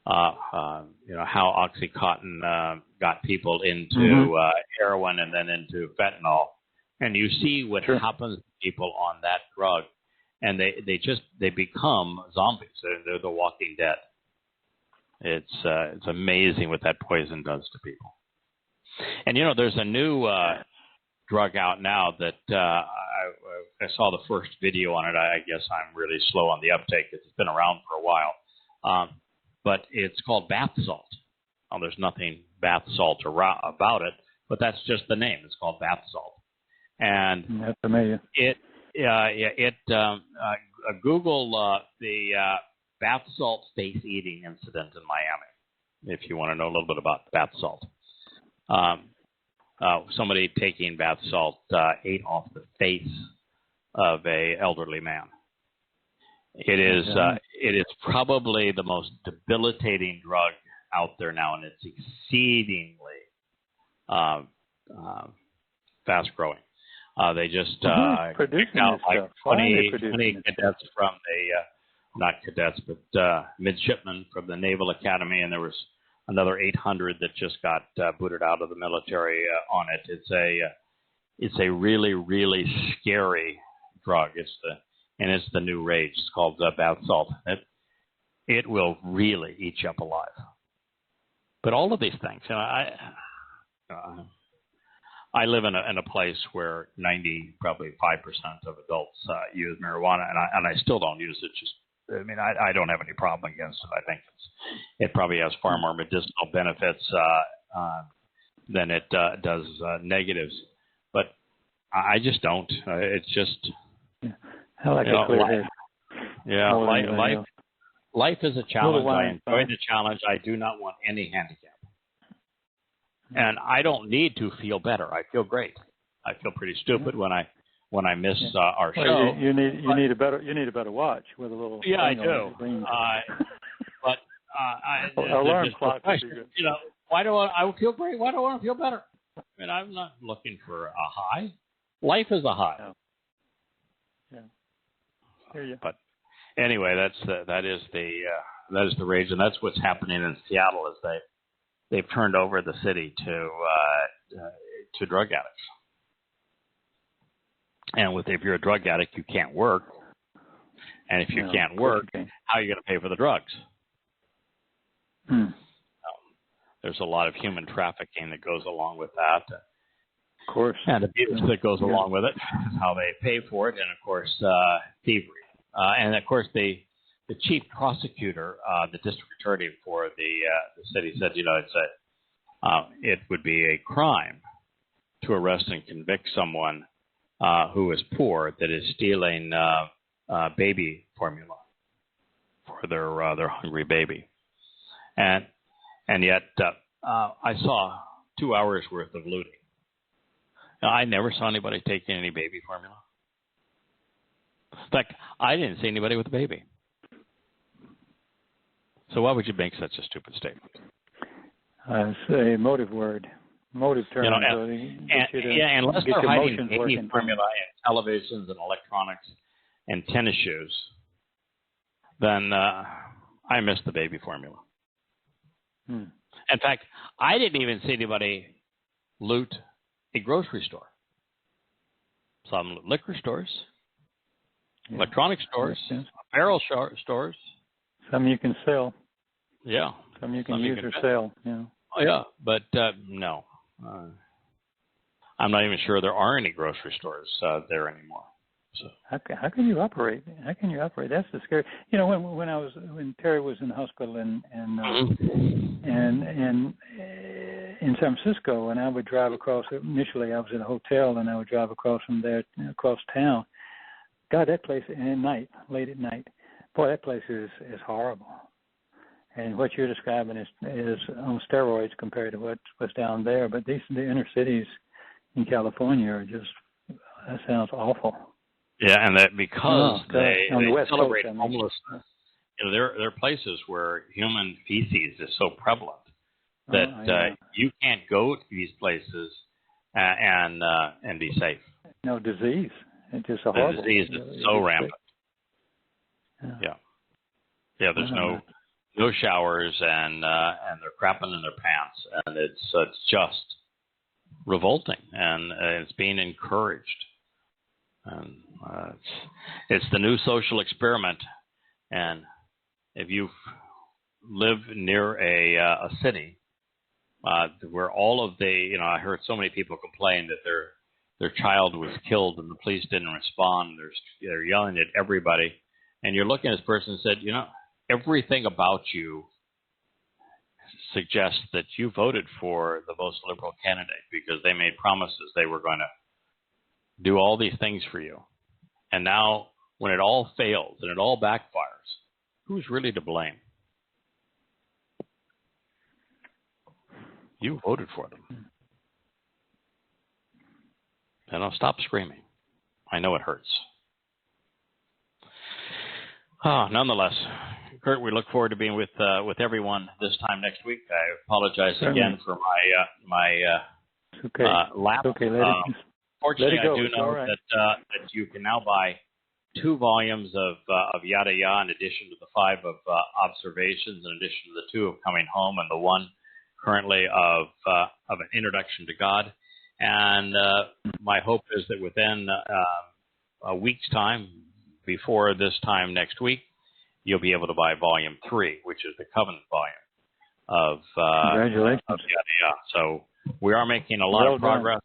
how OxyContin got people into heroin and then into fentanyl. And you see what happens to people on that drug. And they become zombies. They're the walking dead. It's amazing what that poison does to people. And there's a new drug out now that I saw the first video on it. I guess I'm really slow on the uptake. It's been around for a while, but it's called bath salt. Well, there's nothing bath salt about it, but that's just the name. It's called bath salt, and that's familiar. It Google the bath salt face eating incident in Miami, if you want to know a little bit about bath salt. Somebody taking bath salt ate off the face of a elderly man. It is probably the most debilitating drug out there now, and it's exceedingly fast growing. They just picked out like 20 cadets from not cadets, but midshipmen from the Naval Academy, and there was another 800 that just got booted out of the military on it. It's a really, really scary drug. It's the new rage. It's called bath salt. It will really eat you up alive. But all of these things, I live in a place where probably 5% of adults use marijuana, and I still don't use it. I don't have any problem against it. I think it probably has far more medicinal benefits than it does negatives. But I just don't. It's just. Yeah. I like a clear head. Yeah, life is a challenge. I enjoy the challenge. I do not want any handicap. And I don't need to feel better. I feel great. I feel pretty stupid when I miss our show. You need a better watch with a little. Yeah, I do. But alarm clock. Why do I feel great? Why do I want to feel better? I mean, I'm not looking for a high. Life is a high. Yeah. Hear you. But anyway, that is the rage, and that's what's happening in Seattle. Is they've turned over the city to drug addicts. And if you're a drug addict, you can't work. And if you can't work, how are you going to pay for the drugs? There's a lot of human trafficking that goes along with that. Of course. And abuse that goes along with it, how they pay for it, and, of course, thievery. And, of course, the chief prosecutor, the district attorney for the city said, it would be a crime to arrest and convict someone who is poor that is stealing baby formula for their hungry baby. And yet I saw 2 hours worth of looting. Now, I never saw anybody taking any baby formula. In fact, I didn't see anybody with a baby. So why would you make such a stupid statement? It's a motive word. Motive term. Unless they're hiding baby formula in televisions and electronics and tennis shoes, then I miss the baby formula. In fact, I didn't even see anybody loot a grocery store. Some liquor stores, electronic stores, apparel stores. Some you can sell. Yeah. Some you can use or sell. Yeah. Oh, yeah, but no. I'm not even sure there are any grocery stores there anymore. So how can you operate? How can you operate? That's the scary. When Terry was in the hospital in San Francisco, and I would drive across. Initially, I was in a hotel, and I would drive across from there across town. God, that place late at night, boy, that place is horrible. And what you're describing is on steroids compared to what's down there. But the inner cities in California are just, that sounds awful. Yeah, and that because they celebrate Coast, homelessness. There are places where human feces is so prevalent that you can't go to these places and be safe. No disease. It's just a horrible. The disease is so rampant. Yeah. There's no showers, and they're crapping in their pants, and it's just revolting, and it's being encouraged. And it's the new social experiment. And if you live near a city where all of I heard so many people complain that their child was killed and the police didn't respond. They're yelling at everybody, and you're looking at this person and said, everything about you suggests that you voted for the most liberal candidate because they made promises they were going to do all these things for you. And now when it all fails and it all backfires, who's really to blame? You voted for them. And I'll stop screaming. I know it hurts. Nonetheless, Kurt, we look forward to being with everyone this time next week. I apologize again for my lap. Fortunately, I do know that you can now buy 2 volumes of Yada Yah in addition to the 5 of observations, in addition to the 2 of coming home, and the 1 currently of an introduction to God. And my hope is that within a week's time, before this time next week, you'll be able to buy volume 3, which is the covenant volume of Yada Yah. So we are making a lot of progress.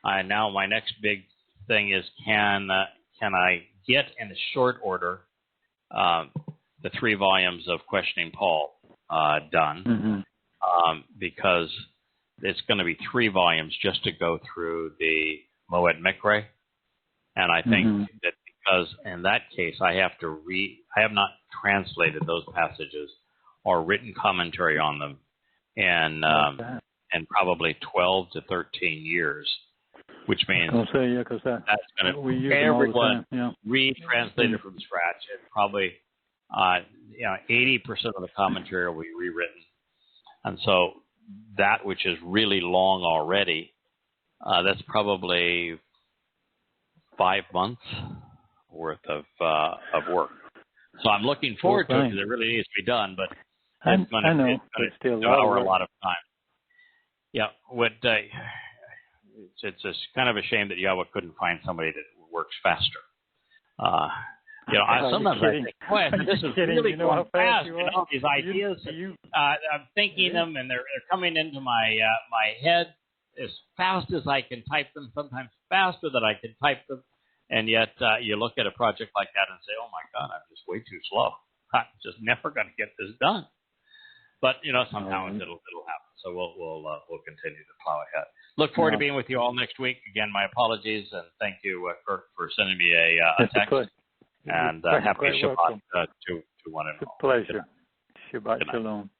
Now my next big thing is can I get in a short order the 3 volumes of Questioning Paul done, because it's going to be 3 volumes just to go through the Moed Mikre, and I think that because in that case I have not translated those passages or written commentary on them in probably 12 to 13 years, which means that's going to everyone retranslated from scratch, and probably 80% of the commentary will be rewritten, and so that which is really long already, that's probably 5 months worth of work. So I'm looking forward to it because it really needs to be done, but it's going to devour a lot of time. Yeah, it's just kind of a shame that Yahweh couldn't find somebody that works faster. Sometimes I think, boy, this is really going fast. These ideas, I'm thinking them, and they're coming into my head as fast as I can type them, sometimes faster than I can type them. And yet you look at a project like that and say, oh, my God, I'm just way too slow. I'm just never going to get this done. But, somehow it'll happen. So we'll continue to plow ahead. Look forward to being with you all next week. Again, my apologies, and thank you, Kirk, for sending me a text. And happy Shabbat to one and all. It's a pleasure. Shabbat shalom.